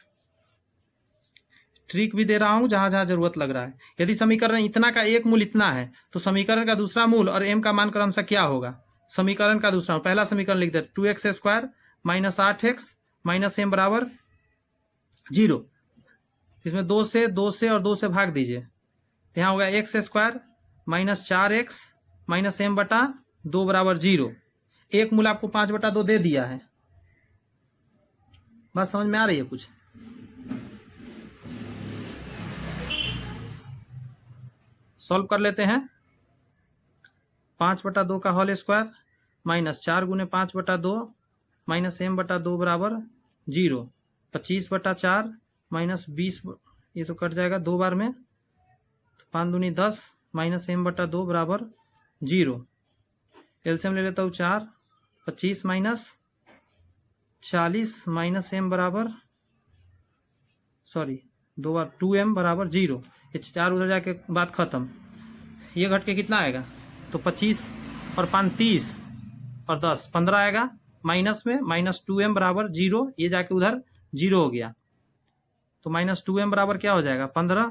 ट्रिक भी दे रहा हूं जहां जहां जरूरत लग रहा है। यदि समीकरण इतना का एक मूल इतना है, तो समीकरण का दूसरा मूल और m का मान क्रमशः क्या होगा। समीकरण का दूसरा, पहला समीकरण लिख दे 2x² - 8x - m बराबर 0। इसमें 2 से और 2 से भाग दीजिए, तो यहाँ होगा x² - 4x - m/2 बराबर 0। एक मूल आपको 5/2 दे दिया है, बात समझ में आ रही है कुछ। सॉल्व कर लेते हैं। 5/2 का होल स्क्वायर माइनस 4 गुने 5/2 माइनस m/2 बराबर 0। 25/4 माइनस 20, ये तो कट जाएगा 2 बार में, 5 दूनी 10 माइनस m/2 बराबर 0। एलसीएम ले लेता हूँ 4, 25 माइनस 40 माइनस m बराबर, सॉरी 2 बार 2m बराबर 0। ये 4 उधर जाके बात खत्म, ये घट के कितना आएगा, तो 25 और 5 30 और 10 15 आएगा, माइनस में माइनस 2m बराबर 0, ये जाके उधर 0 हो गया, तो माइनस 2m बराबर क्या हो जाएगा 15,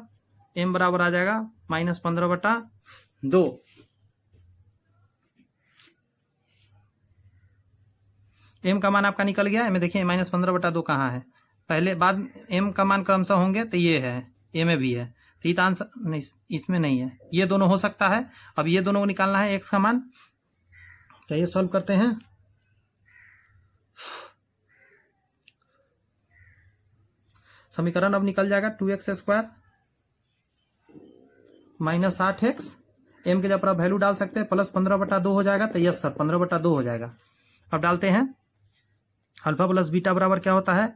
m बराबर आ जाएगा माइनस 15/2। m का मान आपका निकल गया, में देखिए माइनस 15/2 कहाँ है, पहले बाद m का मान क्रमशः होंगे, तो ये है a में भी है, तो ये आंसर नहीं, इसमें नहीं है, ये दोनों हो सकता है। अब ये दोनों को निकालना है x का मान, चलिए सॉल्व करते हैं। समीकरण अब निकल जाएगा 2x² - 8x, m के जगह वैल्यू डाल सकते हैं, प्लस 15/2 हो जाएगा, तो यस सर 15/2 हो जाएगा। अब डालते हैं, अल्फा प्लस बीटा बराबर क्या होता है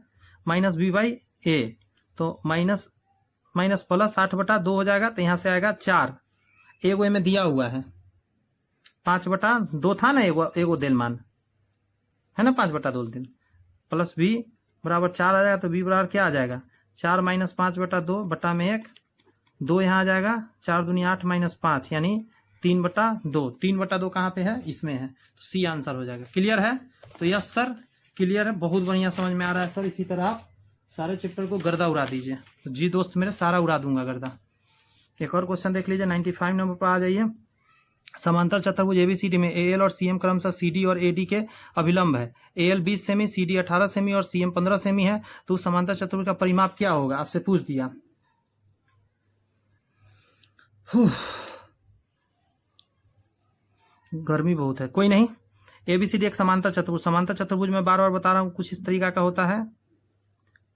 माइनस बी बाई ए, तो माइनस माइनस प्लस 8/2 हो जाएगा, तो यहाँ से आएगा 4। एगो में दिया हुआ है 5/2 था ना, एगो देल मान है ना 5/2 दिन, प्लस बी बराबर 4 आ जाएगा, तो बी बराबर क्या आ जाएगा 4 माइनस 5/2 बटा में 1, 2 यहाँ आ जाएगा, 4 दूनी 8 माइनस 5 यानी 3/2। 3/2 कहाँ पे है, इसमें है, तो सी आंसर हो जाएगा। क्लियर है? तो यस सर क्लियर है, बहुत बढ़िया समझ में आ रहा है सर। इसी तरह आप सारे चैप्टर को गर्दा उड़ा दीजिए। तो जी दोस्त मेरे सारा उड़ा दूंगा गर्दा। एक और क्वेश्चन देख लीजिए, 95 नंबर पर आ जाइए। समांतर चतुर्भुज एबीसीडी में एएल और सीएम क्रमशः सीडी और एडी के अभिलंब है। एएल 20 सेमी, सीडी 18 सेमी और सीएम 15 सेमी है, तो उस समांतर चतुर्भुज का परिमाप क्या होगा, आपसे पूछ दिया। गर्मी बहुत है, कोई नहीं। एबीसीडी एक समांतर चतुर्भुज, समांतर चतुर्भुज में बार बार बता रहा हूँ कुछ इस तरीका का होता है,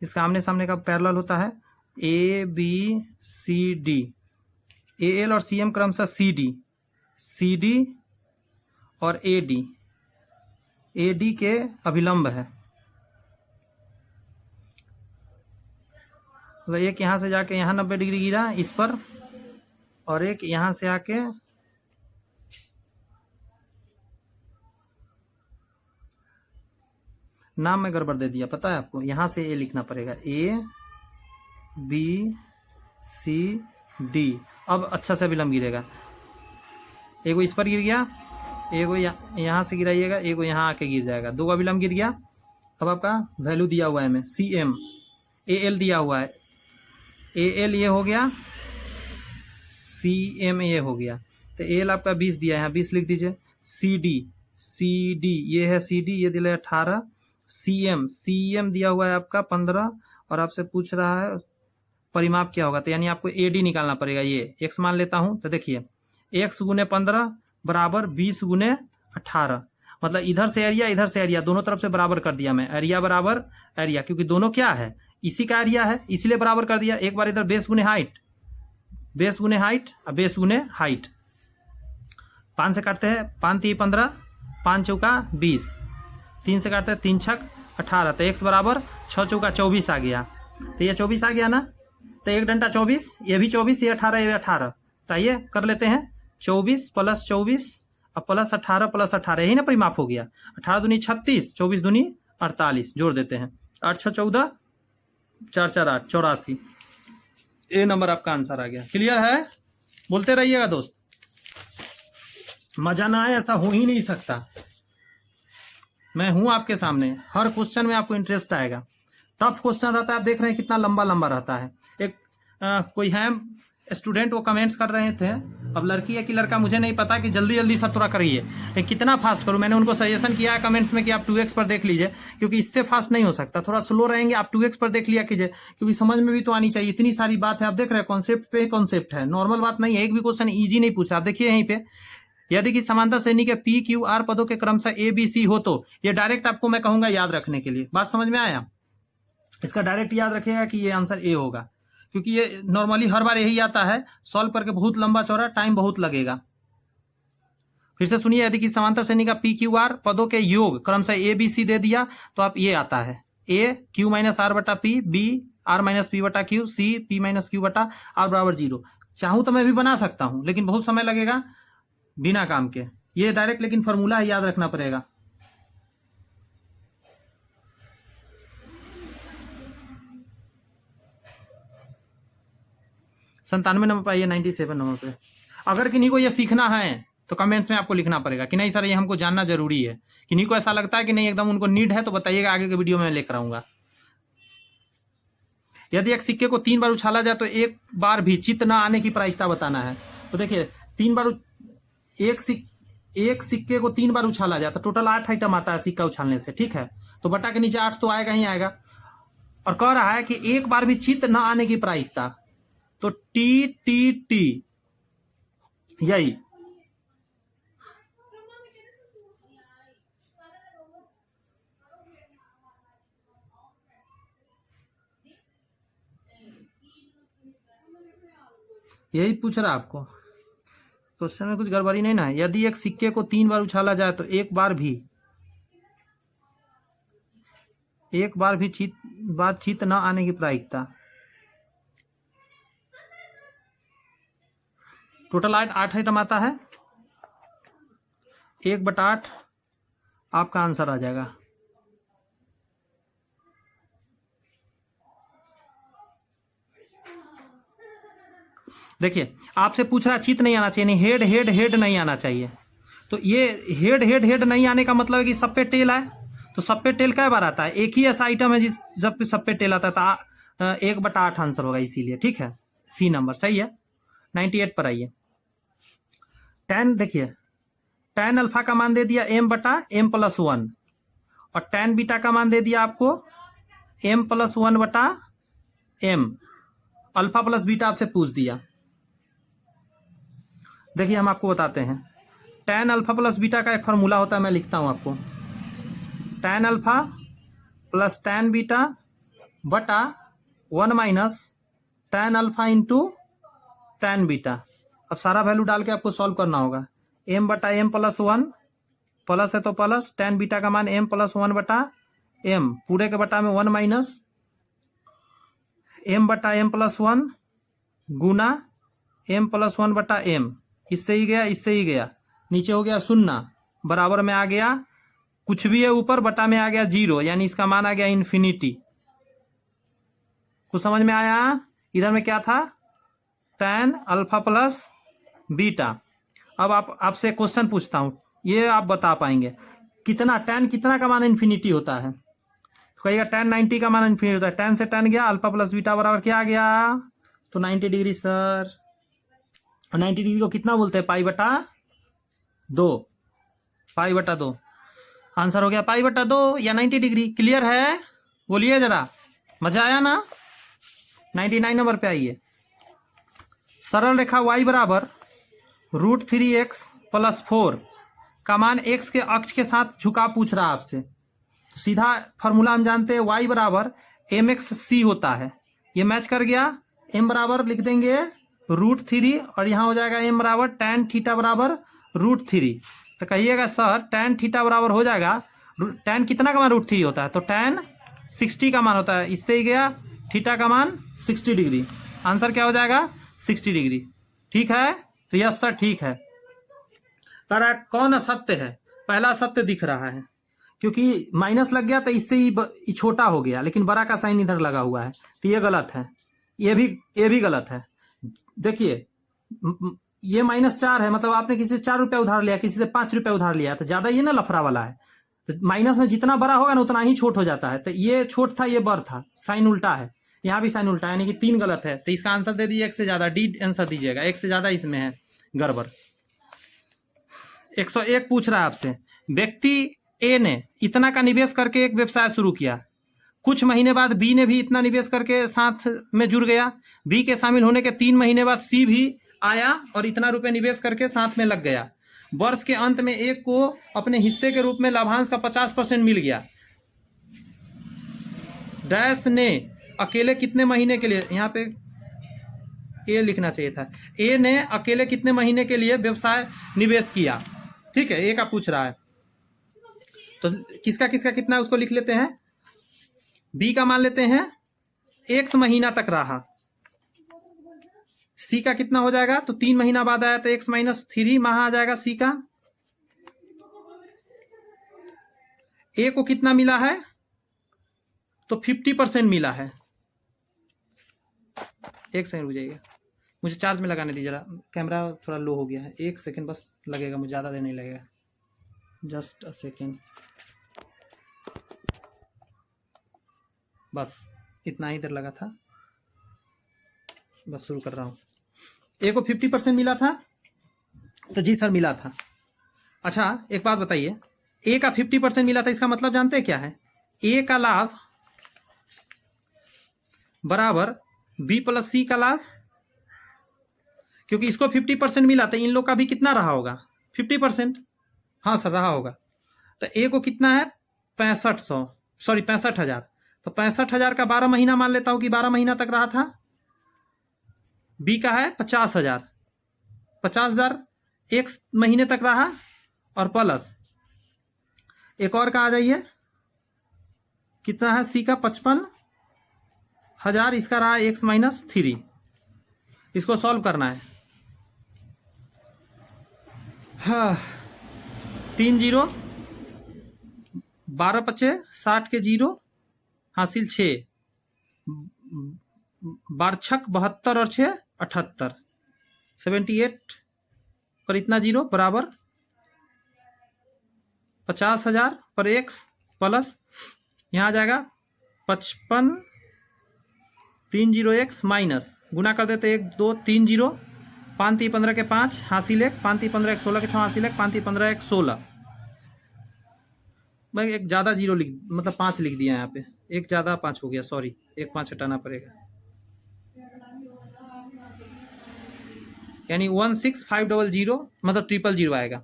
इसका आमने सामने का पैरेलल होता है A B C D. AL और सीएम क्रमशः सीडी और एडी के अभिलंब है। मतलब एक यहाँ से जाके यहाँ 90 डिग्री गिरा इस पर, और एक यहाँ से आके नाम में गड़बड़ दे दिया, पता है आपको, यहाँ से ए लिखना पड़ेगा, ए बी सी डी। अब अच्छा से अभिलंब गिरेगा, एगो इस पर गिर गया, एगो यहाँ से गिराइएगा, एगो यहाँ आके गिर जाएगा, 2 अभिलंब गिर गया। अब आपका वैल्यू दिया हुआ है में सी एम, ए एल दिया हुआ है, ए एल ये हो गया, सी एम ये हो गया, तो ए एल आपका 20 दिया है, यहाँ 20 लिख दीजिए। सी डी ये है, सी डी ये दिया है 18, सी एम दिया हुआ है आपका 15, और आपसे पूछ रहा है परिमाप क्या होगा, तो यानी आपको ए डी निकालना पड़ेगा। ये एक्स मान लेता हूँ, तो देखिए x गुने 15 बराबर 20 गुने 18, मतलब इधर से एरिया इधर से एरिया दोनों तरफ से बराबर कर दिया मैं, एरिया बराबर एरिया, क्योंकि दोनों क्या है इसी का एरिया है, इसलिए बराबर कर दिया। एक बार इधर बेस गुने हाइट और बेस गुने हाइट, 5 से काटते हैं, 5 3 15, 5 चौका 20, 3 से काटते हैं, 3 छक 18, तो x बराबर 6 चौका 24 आ गया। तो ये 24 आ गया ना, तो 1 डंडा 24, ये भी 24, ये 18, ये 18, तो आइए कर लेते हैं 24 प्लस 24 और प्लस 18 प्लस 18, यही ना परिमाप हो गया। 18 दूनी 36, 24 दूनी 48, जोड़ देते हैं, 8 6 14, 4 4 8, 84। ए नंबर आपका आंसर आ गया। क्लियर है? बोलते रहिएगा दोस्त, मजा ना आए ऐसा हो ही नहीं सकता। मैं हूं आपके सामने, हर क्वेश्चन में आपको इंटरेस्ट आएगा। टफ क्वेश्चन रहता है, आप देख रहे हैं कितना लंबा लंबा रहता है। एक कोई है स्टूडेंट, वो कमेंट्स कर रहे थे, अब लड़की है कि लड़का मुझे नहीं पता, कि जल्दी जल्दी सब थोड़ा करिए, कितना फास्ट करूं। मैंने उनको सजेशन किया है कमेंट्स में कि आप 2x पर देख लीजिए, क्योंकि इससे फास्ट नहीं हो सकता, थोड़ा स्लो रहेंगे, आप 2x पर देख लिया कीजिए, क्योंकि समझ में भी तो आनी चाहिए। इतनी सारी बात है, आप देख रहे हैं कॉन्सेप्ट पे कॉन्सेप्ट है, नॉर्मल बात नहीं है, एक भी क्वेश्चन ईजी नहीं पूछा। आप देखिए यहीं पे, यदि कि समांतर श्रेणी के पी क्यू आर पदों के क्रमशः ए बी सी हो, तो ये डायरेक्ट आपको मैं कहूंगा याद रखने के लिए। बात समझ में आया? इसका डायरेक्ट याद रखिएगा कि ये आंसर ए होगा, क्योंकि ये नॉर्मली हर बार यही आता है, सॉल्व करके बहुत लंबा चौड़ा टाइम बहुत लगेगा। फिर से सुनिए, यदि कि समांतर श्रेणी का पी क्यू आर पदों के योग क्रमशः ए बी सी दे दिया, तो आप ये आता है ए क्यू माइनस आर बटा P, B R minus P बटा Q, C P minus Q बटा आर बराबर 0। चाहूँ तो मैं भी बना सकता हूँ, लेकिन बहुत समय लगेगा बिना काम के। ये डायरेक्ट लेकिन फॉर्मूला है, याद रखना पड़ेगा। संतानवे नंबर पर आइए, 97 नंबर पे। अगर किन्हीं को ये सीखना है तो कमेंट्स में आपको लिखना पड़ेगा कि नहीं सर ये हमको जानना जरूरी है। किन्हीं को ऐसा लगता है कि नहीं एकदम उनको नीड है, तो बताइएगा, आगे के वीडियो में लेकर आऊंगा। यदि एक सिक्के को 3 बार उछाला जाए तो एक बार भी चित्त न आने की प्रायिकता बताना है। तो देखिए 3 बार एक सिक्के को 3 बार उछाला जाए तो टोटल 8 आइटम आता है सिक्का उछालने से, ठीक है। तो बटा के नीचे 8 तो आएगा ही आएगा, और कह रहा है कि एक बार भी चित्त न आने की प्रायिकता, तो टी टी टी यही। यही पूछ रहा आपको, क्वेश्चन में कुछ गड़बड़ी नहीं ना है। यदि एक सिक्के को 3 बार उछाला जाए तो एक एक बार भी बातचीत न आने की प्रायिकता। टोटल 8 आइटम आता है, 1/8 आपका आंसर आ जाएगा। देखिए आपसे पूछ रहा चित नहीं आना चाहिए, नहीं हेड हेड हेड नहीं आना चाहिए। तो ये हेड हेड हेड नहीं आने का मतलब है कि सब पे टेल आए। तो सब पे टेल कई बार आता है? एक ही ऐसा आइटम है जिस जब पे सब पे टेल आता है, तो 1/8 आंसर होगा, इसीलिए। ठीक है, सी नंबर सही है। 98 पर आइए। tan, देखिए tan अल्फा का मान दे दिया m/m+1 और tan बीटा का मान दे दिया आपको m+1/m। अल्फा प्लस बीटा आपसे पूछ दिया। देखिए हम आपको बताते हैं, tan अल्फा प्लस बीटा का एक फार्मूला होता है, मैं लिखता हूं आपको। tan alpha plus tan beta बटा 1 minus tan alpha into tan beta. अब सारा वैल्यू डाल के आपको सॉल्व करना होगा। m/m+1 प्लस है तो प्लस, tan बीटा का मान m+1/m, पूरे के बटा में 1 माइनस m/m+1 गुना m+1/m। इससे ही गया, इससे ही गया, नीचे हो गया 0, बराबर में आ गया कुछ भी है ऊपर, बटा में आ गया 0, यानी इसका मान आ गया इन्फिनिटी। कुछ समझ में आया? इधर में क्या था? tan alpha plus beta. अब आपसे क्वेश्चन पूछता हूं, ये आप बता पाएंगे कितना tan कितना का मान इन्फिनिटी होता है? तो कहिएगा tan 90 का मान इन्फिनिटी होता है। tan से tan गया, अल्फा प्लस बीटा बराबर क्या आ गया? तो 90 डिग्री सर। 90 डिग्री को कितना बोलते हैं? π/2। π/2 आंसर हो गया π/2 या 90 डिग्री। क्लियर है? बोलिए जरा, मजा आया ना? 99 नंबर पे आइए। सरल रेखा y बराबर √3x + 4 का मान x के अक्ष के साथ झुका पूछ रहा आपसे। तो सीधा फॉर्मूला हम जानते हैं, y बराबर mx/c होता है। ये मैच कर गया। m बराबर लिख देंगे √3 और यहाँ हो जाएगा m बराबर tan थीटा बराबर √3। तो कहिएगा सर tan थीटा बराबर हो जाएगा, tan कितना का मान √3 होता है? तो tan 60 का मान होता है। इससे ही गया, थीटा का मान 60 डिग्री। आंसर क्या हो जाएगा? 60 डिग्री। ठीक है, तो यस सर ठीक है। पर कौन असत्य है? पहला सत्य दिख रहा है, क्योंकि माइनस लग गया तो इससे ही छोटा हो गया, लेकिन बड़ा का साइन इधर लगा हुआ है, तो ये गलत है। ये भी गलत है। देखिए ये -4 है, मतलब आपने किसी से 4 रुपया उधार लिया, किसी से 5 रुपया उधार लिया, तो ज्यादा ये ना लफड़ा वाला है। तो माइनस में जितना बड़ा होगा ना उतना ही छोट हो जाता है। तो ये छोट था, ये बड़ था, साइन उल्टा है, यहाँ भी साइन उल्टा है, यानी कि 3 गलत है। तो इसका आंसर दे दीजिए 1 से ज्यादा, डी आंसर दीजिएगा। 1 से ज्यादा इसमें है गड़बड़। 101 पूछ रहा है आपसे, व्यक्ति ए ने इतना का निवेश करके एक व्यवसाय शुरू किया। कुछ महीने बाद बी ने भी इतना निवेश करके साथ में जुड़ गया। बी के शामिल होने के 3 महीने बाद सी भी आया और इतना रुपए निवेश करके साथ में लग गया। वर्ष के अंत में एक को अपने हिस्से के रूप में लाभांश का 50% मिल गया। डैश ने अकेले कितने महीने के लिए, यहाँ पे ए लिखना चाहिए था, ए ने अकेले कितने महीने के लिए व्यवसाय निवेश किया। ठीक है, ए का पूछ रहा है, तो किसका किसका कितना है उसको लिख लेते हैं। बी का मान लेते हैं x महीना तक रहा। सी का कितना हो जाएगा? तो 3 महीना बाद आया तो x - 3 माह आ जाएगा सी का। ए को कितना मिला है? तो 50% मिला है। एक सेकंड रुक जाइएगा, मुझे चार्ज में लगाने दीजिए जरा, कैमरा थोड़ा लो हो गया है। 1 सेकंड बस लगेगा, मुझे ज़्यादा देर नहीं लगेगा, जस्ट अ सेकंड, बस इतना ही देर लगा था, बस शुरू कर रहा हूँ। ए को 50% मिला था, तो जी सर मिला था। अच्छा एक बात बताइए, ए का 50% मिला था, इसका मतलब जानते हैं क्या है? ए का लाभ बराबर बी प्लस सी का लाभ, क्योंकि इसको 50% मिला तो इन लोग का भी कितना रहा होगा? 50%। हाँ सर रहा होगा। तो ए को कितना है? 65,000। तो 65,000 का 12 महीना मान लेता हूं कि 12 महीना तक रहा था। बी का है 50,000, 50,000 1 महीने तक रहा, और प्लस एक और का आ जाइए कितना है सी का 55,000, इसका रहा x-3। इसको सॉल्व करना है। हाँ 3 जीरो, 12 पचे 60 के जीरो, हासिल 6, 12 छक 72 और 6 78, 78 पर इतना जीरो बराबर 50,000 पर x प्लस यहाँ आ जाएगा 55 30x माइनस गुना कर देते 1 2 3 जीरो, 5 3 15 के 5 हासिल 1, 5 3 15 1 16 के 6 हासिल 1, 5 3 15 1 16। मैं एक ज़्यादा जीरो लिख मतलब 5 लिख दिया यहाँ पे, एक ज़्यादा 5 हो गया, सॉरी, एक 5 हटाना पड़ेगा, यानी 16500 मतलब 000 आएगा।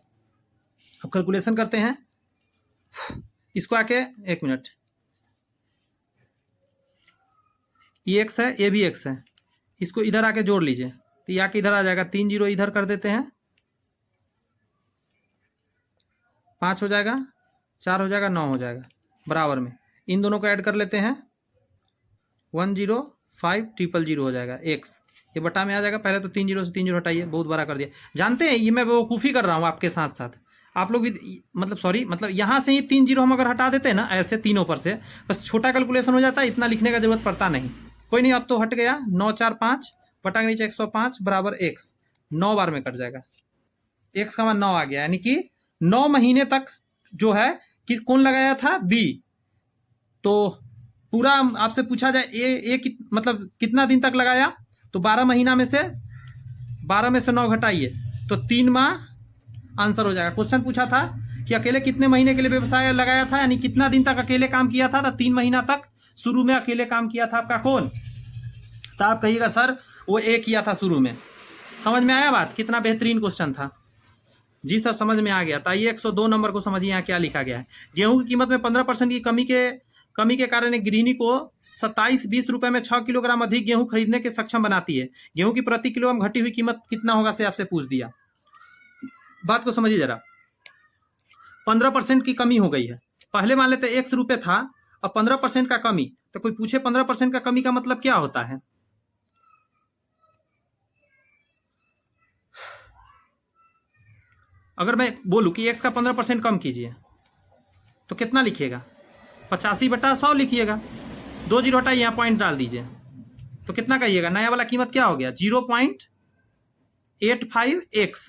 अब कैलकुलेशन करते हैं इसको आके, एक मिनट, ये x है, ये भी x है, इसको इधर आके जोड़ लीजिए तो ये आके इधर आ जाएगा, 3 जीरो इधर कर देते हैं, 5 हो जाएगा, 4 हो जाएगा, 9 हो जाएगा, बराबर में इन दोनों को ऐड कर लेते हैं, 105,000 हो जाएगा x, ये बटा में आ जाएगा। पहले तो 3 जीरो से 3 जीरो हटाइए, बहुत बड़ा कर दिया, जानते हैं ये मैं बेवकूफ़ी कर रहा हूँ आपके साथ साथ, आप लोग भी मतलब सॉरी, मतलब यहाँ से ही 3 जीरो हम अगर हटा देते हैं ना ऐसे तीनों पर से, बस छोटा कैलकुलेशन हो जाता है, इतना लिखने का जरूरत पड़ता नहीं। कोई नहीं, अब तो हट गया, 9 4 5 बटा के नीचे 105 बराबर x, 9 बार में कट जाएगा, x का मान 9 आ गया, यानी कि 9 महीने तक जो है किस कौन लगाया था, b। तो पूरा आपसे पूछा जाए ए मतलब कितना दिन तक लगाया, तो 12 महीना में से 12 में से 9 घटाइए तो 3 माह आंसर हो जाएगा। क्वेश्चन पूछा था कि अकेले कितने महीने के लिए व्यवसाय लगाया था, यानी कितना दिन तक अकेले काम किया था, तो 3 महीना तक शुरू में अकेले काम किया था आपका कौन, तो आप कहिएगा सर वो ए किया था शुरू में। समझ में आया बात, कितना बेहतरीन क्वेश्चन था जी सर, समझ में आ गया। तो आइए 102 नंबर को समझिए, यहाँ क्या लिखा गया है। गेहूं की कीमत में 15% की कमी के कारण गृहिणी को 27-20 रुपए में 6 किलोग्राम अधिक गेहूं खरीदने के सक्षम बनाती है। गेहूं की प्रति किलोग्राम घटी हुई कीमत कितना होगा से आपसे पूछ दिया। बात को समझिए जरा, 15% की कमी हो गई है, पहले मान लेते 100 रुपये था, अब 15% का कमी, तो कोई पूछे 15% का कमी का मतलब क्या होता है, अगर मैं बोलूं कि x का 15% कम कीजिए तो कितना लिखिएगा, 85/100 लिखिएगा, 2 जीरो हटाइए, यहाँ पॉइंट डाल दीजिए, तो कितना कहिएगा, नया वाला कीमत क्या हो गया, 0.85x।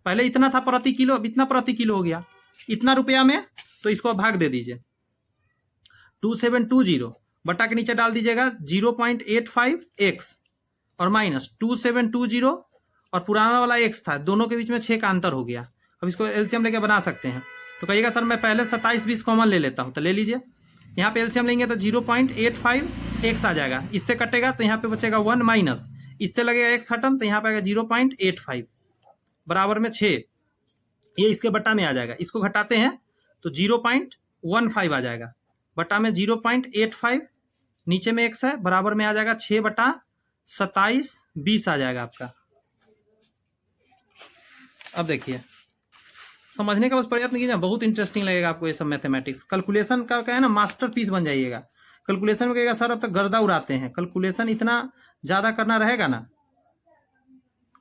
पहले इतना था प्रति किलो, अब इतना प्रति किलो हो गया, इतना रुपया में, तो इसको भाग दे दीजिए, 2720 बटा के नीचे डाल दीजिएगा 0.85x और माइनस 2720 और पुराना वाला x था, दोनों के बीच में 6 का अंतर हो गया। अब इसको एलसीएम लेके बना सकते हैं, तो कहिएगा सर मैं पहले 27-20 कॉमन ले लेता हूँ, तो ले लीजिए, यहाँ पे एलसीएम लेंगे तो 0.85x आ जाएगा, इससे कटेगा तो यहाँ पे बचेगा 1 माइनस, इससे लगेगा x हटन, तो यहाँ पे आएगा 0.85 बराबर में 6, ये इसके बटा में आ जाएगा, इसको घटाते हैं तो 0.15 आ जाएगा, बटा में 0.85, नीचे में x है, बराबर में आ जाएगा 6/27 आ जाएगा आपका। अब देखिए समझने का बस प्रयत्न कीजिए, बहुत इंटरेस्टिंग लगेगा आपको ये सब मैथमेटिक्स। कैलकुलेशन का क्या है ना, मास्टरपीस बन जाइएगा। कैलकुलेशन में कहेगा सर अब तक गर्दा उड़ाते हैं, कैलकुलेशन इतना ज़्यादा करना रहेगा ना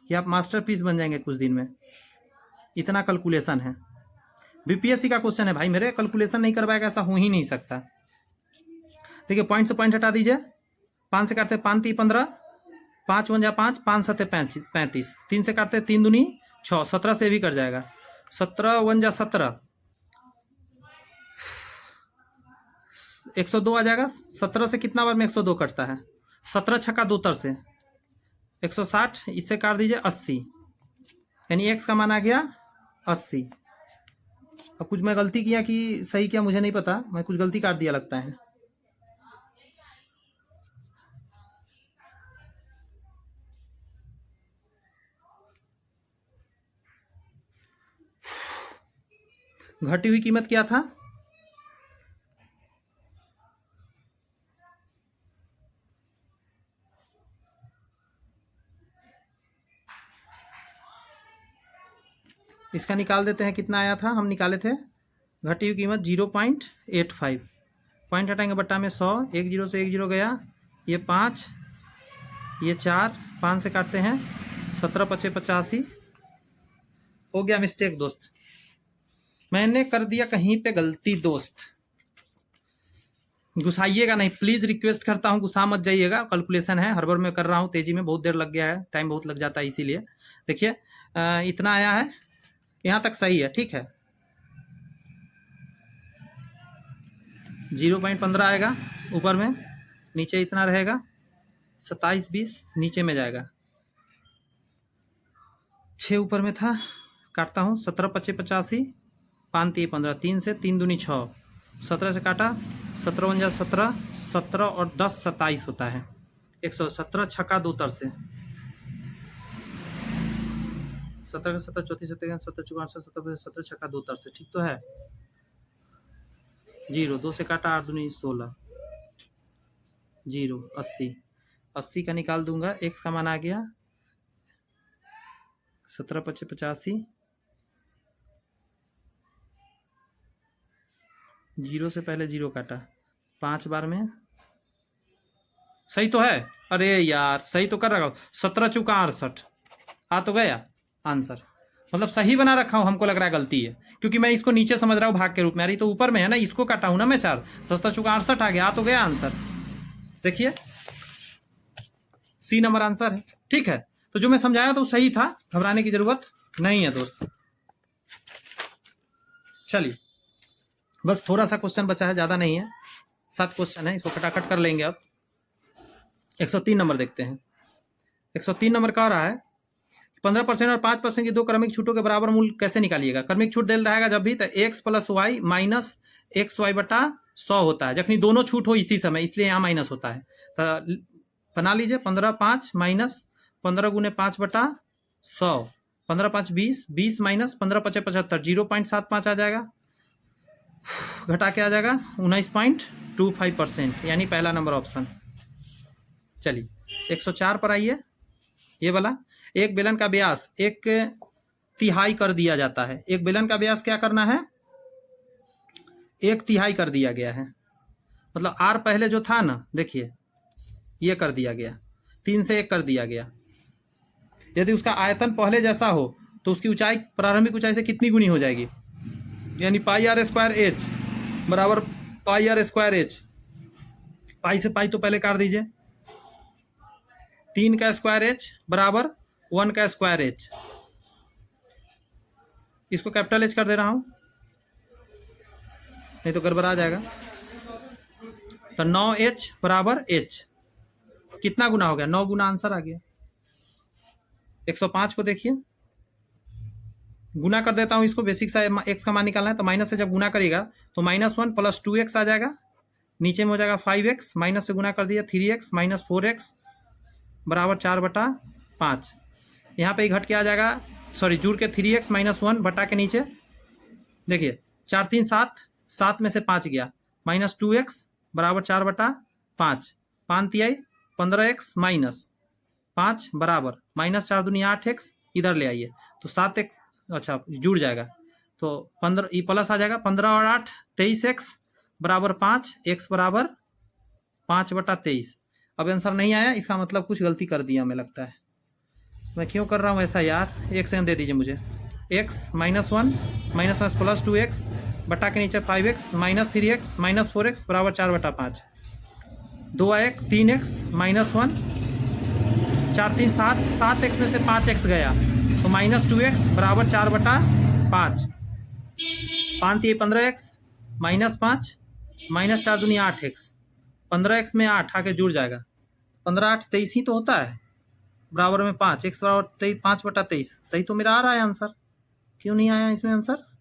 कि आप मास्टरपीस बन जाएंगे कुछ दिन में, इतना कैलकुलेशन है। बीपीएससी का क्वेश्चन है भाई मेरे, कैलकुलेशन नहीं करवाएगा ऐसा हो ही नहीं सकता। देखिए पॉइंट से पॉइंट हटा दीजिए, 5 से काटते 5 3 15, 5 1 5, 5 7 35, 3 से काटते 3 दूनी 6, 17 से भी कट जाएगा, 17 1 17, 102 आ जाएगा। 17 से कितना बार में 102 कटता है, 17 छक्का 2 तर से 160, इससे काट दीजिए 80, यानी x का मान आ गया 80। अब कुछ मैं गलती किया कि सही किया मुझे नहीं पता, मैं कुछ गलती काट दिया लगता है। घटी हुई कीमत क्या था, इसका निकाल देते हैं, कितना आया था, हम निकाले थे घटी हुई कीमत 0.85, पॉइंट हटाएंगे बट्टा में 100, 1 जीरो से 1 जीरो गया, ये 5, ये 4, 5 से काटते हैं 17 पचे 85। हो गया मिस्टेक दोस्त, मैंने कर दिया कहीं पे गलती दोस्त। गुस्साइएगा नहीं प्लीज़, रिक्वेस्ट करता हूँ, गुस्सा मत जाइएगा। कैलकुलेशन है, हड़बड़ में कर रहा हूँ, तेज़ी में बहुत देर लग गया है, टाइम बहुत लग जाता है इसीलिए। देखिए इतना आया है, यहाँ तक सही है, ठीक है। 0.15 आएगा ऊपर में, नीचे इतना रहेगा 27 20, नीचे में जाएगा 6 ऊपर में था, काटता हूँ 17 पचे 85, 5 3 15, 3 से 3 दूनी 6, 17 से काटा 17 × 17, 17 और 10 27 होता है, 117 छक्का 2 तर से 17 17 34 17 17 चौका 17 17 छक्का 2 तर से, ठीक तो है। 0 2 से काटा 8 दूनी 16, 0 80, 80 का निकाल दूंगा, x का मान आ गया 17 पचे 85, 0 से पहले 0 काटा 5 बार में, सही तो है। अरे यार सही तो कर रखा हूँ, 17 चौका 68 आ तो गया आंसर, मतलब सही बना रखा हूँ। हमको लग रहा है गलती है क्योंकि मैं इसको नीचे समझ रहा हूँ भाग के रूप में, अरे तो ऊपर में है ना, इसको काटा हूँ ना मैं 4, 17 चौका 68 आ गया, आ तो गया आंसर। देखिए सी नंबर आंसर है, ठीक है। तो जो मैं समझाया तो सही था, घबराने की जरूरत नहीं है दोस्त। चलिए बस थोड़ा सा क्वेश्चन बचा है, ज़्यादा नहीं है, 7 क्वेश्चन है, इसको फटाफट कर लेंगे। अब 103 नंबर देखते हैं। 103 नंबर कह रहा है 15% और 5% की दो क्रमिक छूटों के बराबर मूल्य कैसे निकालिएगा। क्रमिक छूट दे रहेगा जब भी, तो x + y माइनस XY बटा 100 होता है, जबकि दोनों छूट हो इसी समय, इसलिए यहाँ माइनस होता है। तो बना लीजिए 15 5 माइनस 15 × 5 बटा 100, 15 5 20, 20 माइनस 15 5 75, 0.75 आ जाएगा, घटा के आ जाएगा 19.25%, यानी पहला नंबर ऑप्शन। चलिए 104 पर आइए। ये वाला, एक बेलन का व्यास 1/3 कर दिया जाता है। एक बेलन का व्यास क्या करना है, 1/3 कर दिया गया है, मतलब आर पहले जो था ना, देखिए ये कर दिया गया, 3 से 1 कर दिया गया। यदि उसका आयतन पहले जैसा हो तो उसकी ऊंचाई प्रारंभिक ऊंचाई से कितनी गुनी हो जाएगी, यानी πr² बराबर πr²h। पाई से पाई तो पहले काट दीजिए, 3 का स्क्वायर h बराबर 1 का स्क्वायर h। इसको कैपिटल H कर दे रहा हूं, नहीं तो गड़बड़ा जाएगा। तो 9h बराबर h, कितना गुना हो गया, 9 गुना आंसर आ गया। 105 को देखिए, गुना कर देता हूं इसको, बेसिक सा x का मान निकालना है। तो माइनस से जब गुना करेगा तो -1 + 2x आ जाएगा, नीचे में हो जाएगा 5x, माइनस से गुना कर दिया 3x - 4x बराबर 4/5। यहाँ पे घट के आ जाएगा, सॉरी जुड़ के 3x - 1 बटा के नीचे देखिए 4 3 7, 7 में से 5 गया, -2x बराबर 4/5, 5 तिहाई 15x माइनस 5 बराबर -4 दूनी 8x, इधर ले आइए तो 7x, अच्छा जुड़ जाएगा तो 15 ये प्लस आ जाएगा, 15 और 8 23x बराबर 5, x बराबर 5/23। अब आंसर नहीं आया, इसका मतलब कुछ गलती कर दिया हमें लगता है। मैं क्यों कर रहा हूँ ऐसा यार, 1 सेकंड दे दीजिए मुझे। x -1 + 2x बटा के नीचे 5x -3x -4x बराबर 4/5, 2 आया 3x -1, 4 3 7, 7x में से 5x गया तो -2x बराबर 4/5, 5 3 15x -5 -4 दूनी 8x, 15x में 8 आके जुड़ जाएगा, 15 8 23 ही तो होता है, बराबर में 5, x बराबर 5/23। सही तो मेरा आ रहा है आंसर, क्यों नहीं आया इसमें आंसर।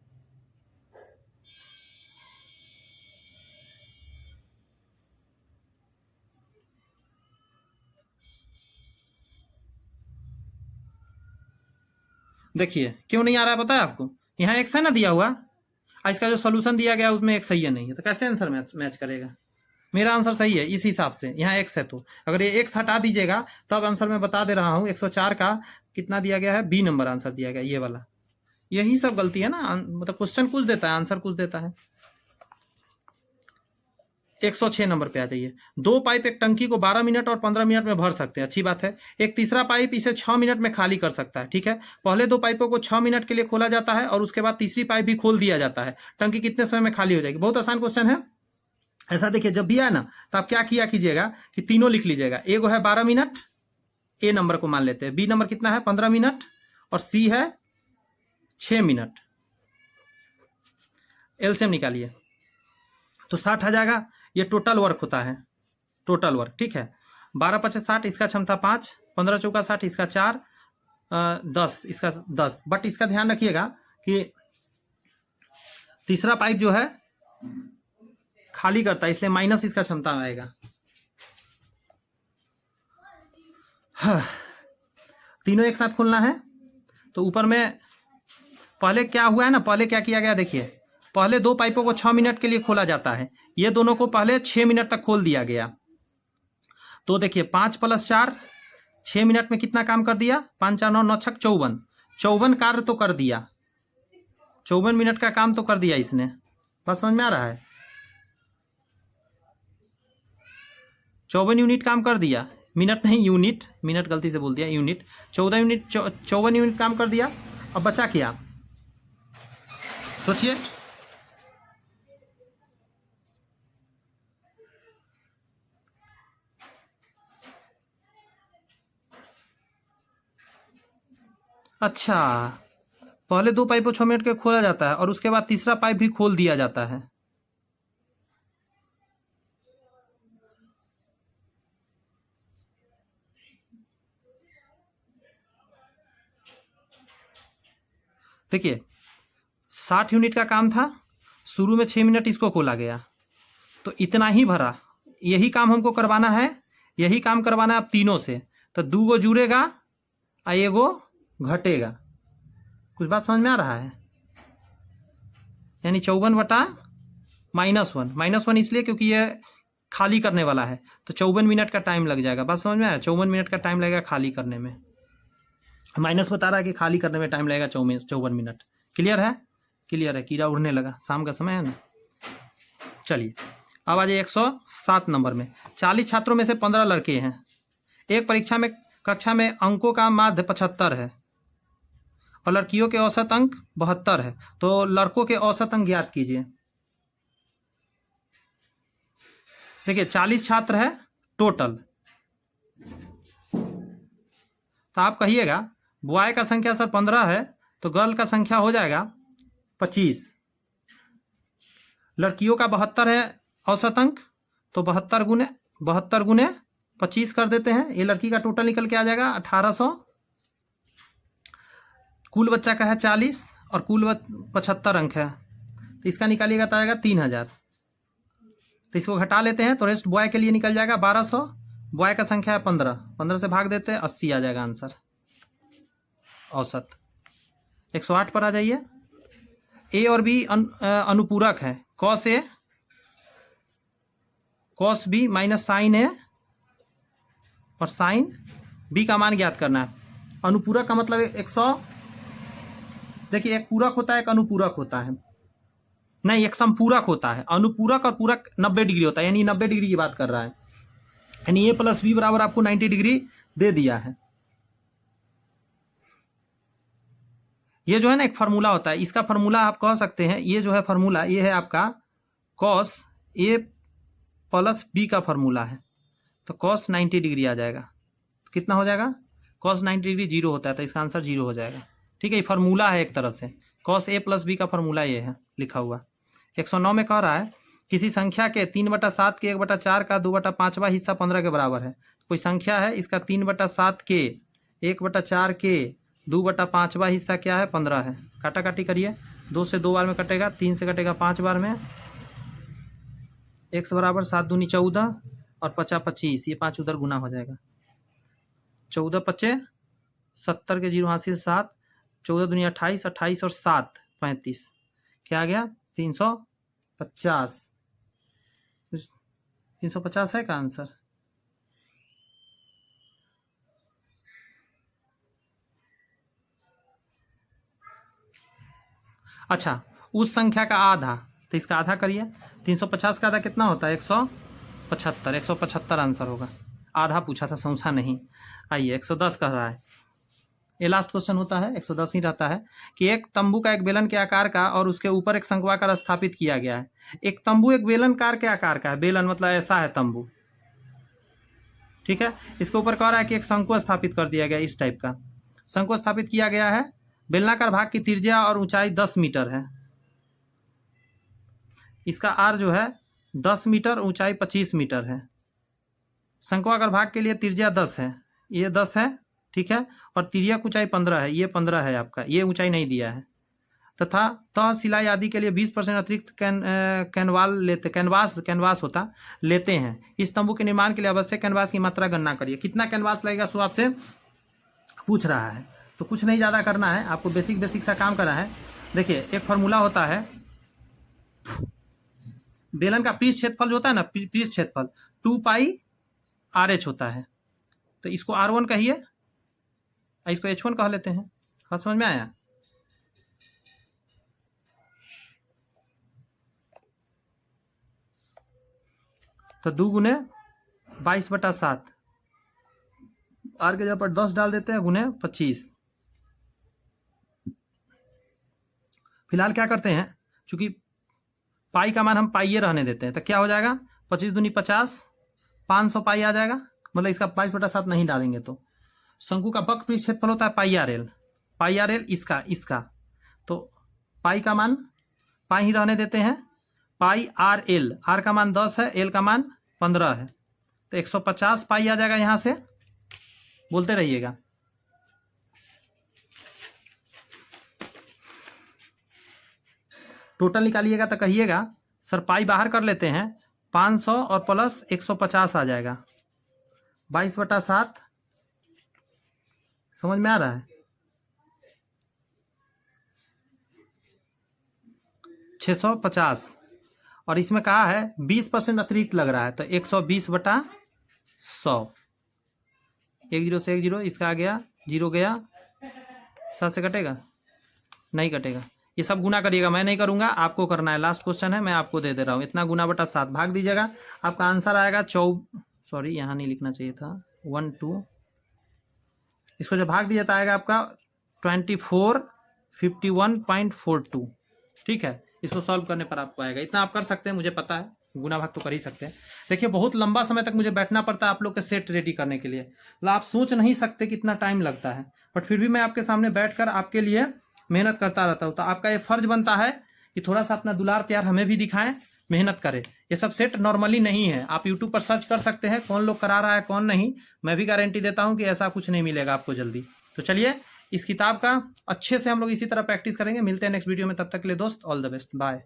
देखिए क्यों नहीं आ रहा है पता है आपको, यहाँ x है ना दिया हुआ, इसका जो सोल्यूशन दिया गया उसमें x सही है नहीं है, तो कैसे आंसर मैच करेगा। मेरा आंसर सही है इस हिसाब से, यहाँ x है, तो अगर ये x हटा दीजिएगा तब तो आंसर मैं बता दे रहा हूँ। 104 का कितना दिया गया है, बी नंबर आंसर दिया गया, ये वाला। यही सब गलती है ना, मतलब क्वेश्चन कुछ देता है आंसर कुछ देता है। 106 नंबर पे आ जाइए। 2 पाइप एक टंकी को 12 मिनट और 15 मिनट में भर सकते हैं, अच्छी बात है। एक तीसरा पाइप इसे 6 मिनट में खाली कर सकता है, ठीक है। पहले 2 पाइपों को 6 मिनट के लिए खोला जाता है और उसके बाद तीसरी पाइप भी खोल दिया जाता है। टंकी कितने समय में खाली हो जाएगी? बहुत आसान क्वेश्चन है। ऐसा देखिए, जब भी आए ना तो आप क्या किया कीजिएगा कि तीनों लिख लीजिएगा। ए को है 12 मिनट, ए नंबर को मान लेते हैं। बी नंबर कितना है? 15 मिनट। और सी है 6 मिनट। एलसीएम निकालिए तो 60 आ जाएगा। ये टोटल वर्क होता है, टोटल वर्क, ठीक है। 12 × 5 = 60, इसका क्षमता 5, 15 × 4 = 60, इसका 4, 10, इसका 10। बट इसका ध्यान रखिएगा कि तीसरा पाइप जो है खाली करता है, इसलिए माइनस इसका क्षमता आएगा। तीनों एक साथ खोलना है। तो ऊपर में पहले क्या हुआ है ना, पहले क्या किया गया देखिए, पहले 2 पाइपों को 6 मिनट के लिए खोला जाता है, ये दोनों को पहले 6 मिनट तक खोल दिया गया। तो देखिए 5 + 4 6 मिनट में कितना काम कर दिया? 5 × 4 = 9, 9 × 6 = 54। 54 कार्य तो कर दिया, 54 मिनट का काम तो कर दिया इसने। बात समझ में आ रहा है? 54 यूनिट काम कर दिया, मिनट नहीं यूनिट, मिनट गलती से बोल दिया, यूनिट। 14 यूनिट, 54 यूनिट काम कर दिया। अब बचा क्या? सोचिए। अच्छा, पहले 2 पाइपों 6 मिनट के खोला जाता है और उसके बाद तीसरा पाइप भी खोल दिया जाता है। देखिए 60 यूनिट का काम था, शुरू में 6 मिनट इसको खोला गया, तो इतना ही भरा। यही काम हमको करवाना है, यही काम करवाना है अब तीनों से। तो 2 गो जुड़ेगा और 1 गो घटेगा। कुछ बात समझ में आ रहा है? यानी 54 बटा -1, -1 इसलिए क्योंकि ये खाली करने वाला है, तो 54 मिनट का टाइम लग जाएगा। बात समझ में आया? 54 मिनट का टाइम लगेगा खाली करने में। माइनस बता रहा है कि खाली करने में टाइम लगेगा 54 मिनट। क्लियर है? क्लियर है। कीड़ा उड़ने लगा, शाम का समय है ना। चलिए अब आ जाइए 107 नंबर में। 40 छात्रों में से 15 लड़के हैं। एक परीक्षा में कक्षा में अंकों का माध्य 75 है और लड़कियों के औसत अंक 72 है। तो लड़कों के औसत अंक ज्ञात कीजिए। देखिए 40 छात्र है टोटल, तो आप कहिएगा बॉय का संख्या सर 15 है, तो गर्ल का संख्या हो जाएगा 25। लड़कियों का 72 है औसत अंक, तो 72 गुने 25 कर देते हैं। ये लड़की का टोटल निकल के आ जाएगा 1800। कुल बच्चा का है 40 और कुल 75 अंक है, तो इसका निकालिएगा तो आएगा 3000। तो इसको घटा लेते हैं तो रेस्ट बॉय के लिए निकल जाएगा 1200। बॉय का संख्या है 15, 15 से भाग देते हैं 80 आ जाएगा आंसर औसत। 108 पर आ जाइए। ए और बी अनुपूरक है। Cos A cos B minus sign ए और साइन बी का मान ज्ञात करना है। अनुपूरक का मतलब 100। देखिए एक पूरक होता है, एक अनुपूरक होता है, नहीं एक समपूरक होता है। अनुपूरक और पूरक 90 डिग्री होता है, यानी 90 डिग्री की बात कर रहा है। यानी ए + बी बराबर आपको 90 डिग्री दे दिया है। ये जो है ना एक फार्मूला होता है, इसका फार्मूला आप कह सकते हैं, ये जो है फार्मूला, ये है आपका कॉस ए + बी का फार्मूला है। तो कॉस 90 डिग्री आ जाएगा। कितना हो जाएगा? कॉस 90 डिग्री 0 होता है, तो इसका आंसर 0 हो जाएगा। ठीक है, ये फार्मूला है एक तरह से। कॉस ए + बी का फार्मूला ये है लिखा हुआ। 109 में कह रहा है किसी संख्या के 3/7 के 1/4 का 2/5वां हिस्सा 15 के बराबर है। कोई संख्या है, इसका 3/7 के 1/4 के 2/5वां हिस्सा क्या है? 15 है। काटा काटी करिए, 2 से 2 बार में कटेगा, 3 से कटेगा 5 बार में। x बराबर 7 दूनी 14 और 5 25, ये 5 उधर गुना हो जाएगा। 14 5 70 के 0 हासिल 7, 14 दूनी 28, 28 और 7 35, क्या आ गया? 350। 350 है का आंसर? अच्छा, उस संख्या का आधा, तो इसका आधा करिए। 350 का आधा कितना होता है? 175। 175 आंसर होगा। आधा पूछा था, समझा नहीं। आइए 110 कह रहा है। ये लास्ट क्वेश्चन होता है, 110 ही रहता है कि एक तंबू का एक बेलन के आकार का और उसके ऊपर एक शंक्वाकार स्थापित किया गया है। एक तंबू एक बेलनकार के आकार का है, बेलन मतलब ऐसा है तंबू, ठीक है। इसके ऊपर कह रहा है कि एक शंकु स्थापित कर दिया गया, इस टाइप का शंकु स्थापित किया गया है। बेलनाकार भाग की त्रिज्या और ऊंचाई 10 मीटर है। इसका आर जो है 10 मीटर, ऊंचाई 25 मीटर है। शंक्वाकार भाग के लिए त्रिज्या 10 है, ये 10 है, ठीक है, और तिर्यक ऊंचाई 15 है, ये 15 है आपका, ये ऊंचाई नहीं दिया है। तथा तह सिलाई आदि के लिए 20% अतिरिक्त कैनवास होता लेते हैं। इस तंबू के निर्माण के लिए आवश्यक कैनवास की मात्रा गणना करिए। कितना कैनवास लगेगा सो आपसे पूछ रहा है। तो कुछ नहीं ज़्यादा करना है, आपको बेसिक सा काम करना है। देखिए एक फार्मूला होता है, बेलन का पृष्ठ क्षेत्रफल जो होता है ना, पृष्ठ क्षेत्रफल 2πRh होता है। तो इसको R1 कहिए, इसको H1 कह लेते हैं। बात समझ में आया? तो 2 गुने 22/7, आर के जगह पर 10 डाल देते हैं, गुने 25। फिलहाल क्या करते हैं, चूंकि पाई का मान हम पाइये रहने देते हैं, तो क्या हो जाएगा 25 दूनी 50, 500 पाई आ जाएगा। मतलब इसका 22/7 नहीं डालेंगे तो शंकु का वक्र पृष्ठ क्षेत्रफल होता है πRL, πRL इसका तो पाई का मान पाई ही रहने देते हैं, πRL, आर का मान 10 है, एल का मान 15 है, तो 150 पाई आ जाएगा। यहां से बोलते रहिएगा। टोटल निकालिएगा तो कहिएगा सर पाई बाहर कर लेते हैं, 500 और प्लस 150 आ जाएगा, 22/7। समझ में आ रहा है? 650, और इसमें कहा है 20% अतिरिक्त लग रहा है, तो 120/100। 1 0 से 1 0, इसका आ गया 0 गया, 7 से कटेगा नहीं कटेगा। ये सब गुना करिएगा, मैं नहीं करूंगा, आपको करना है। लास्ट क्वेश्चन है, मैं आपको दे दे रहा हूँ। इतना गुना बटा 7 भाग दीजिएगा, आपका आंसर आएगा सॉरी यहाँ नहीं लिखना चाहिए था, 1 2। इसको जब भाग दिया तो आएगा आपका 2451.42, ठीक है। इसको सॉल्व करने पर आपको आएगा। इतना आप कर सकते हैं, मुझे पता है, गुना भाग तो कर ही सकते हैं। देखिए बहुत लंबा समय तक मुझे बैठना पड़ता है आप लोग के सेट रेडी करने के लिए, मतलब आप सोच नहीं सकते कितना टाइम लगता है, बट फिर भी मैं आपके सामने बैठकर आपके लिए मेहनत करता रहता हूँ। तो आपका ये फर्ज बनता है कि थोड़ा सा अपना दुलार प्यार हमें भी दिखाएं, मेहनत करें। ये सब सेट नॉर्मली नहीं है, आप यूट्यूब पर सर्च कर सकते हैं कौन लोग करा रहा है कौन नहीं। मैं भी गारंटी देता हूं कि ऐसा कुछ नहीं मिलेगा आपको जल्दी। तो चलिए इस किताब का अच्छे से हम लोग इसी तरह प्रैक्टिस करेंगे। मिलते हैं नेक्स्ट वीडियो में, तब तक के लिए दोस्त ऑल द बेस्ट, बाय।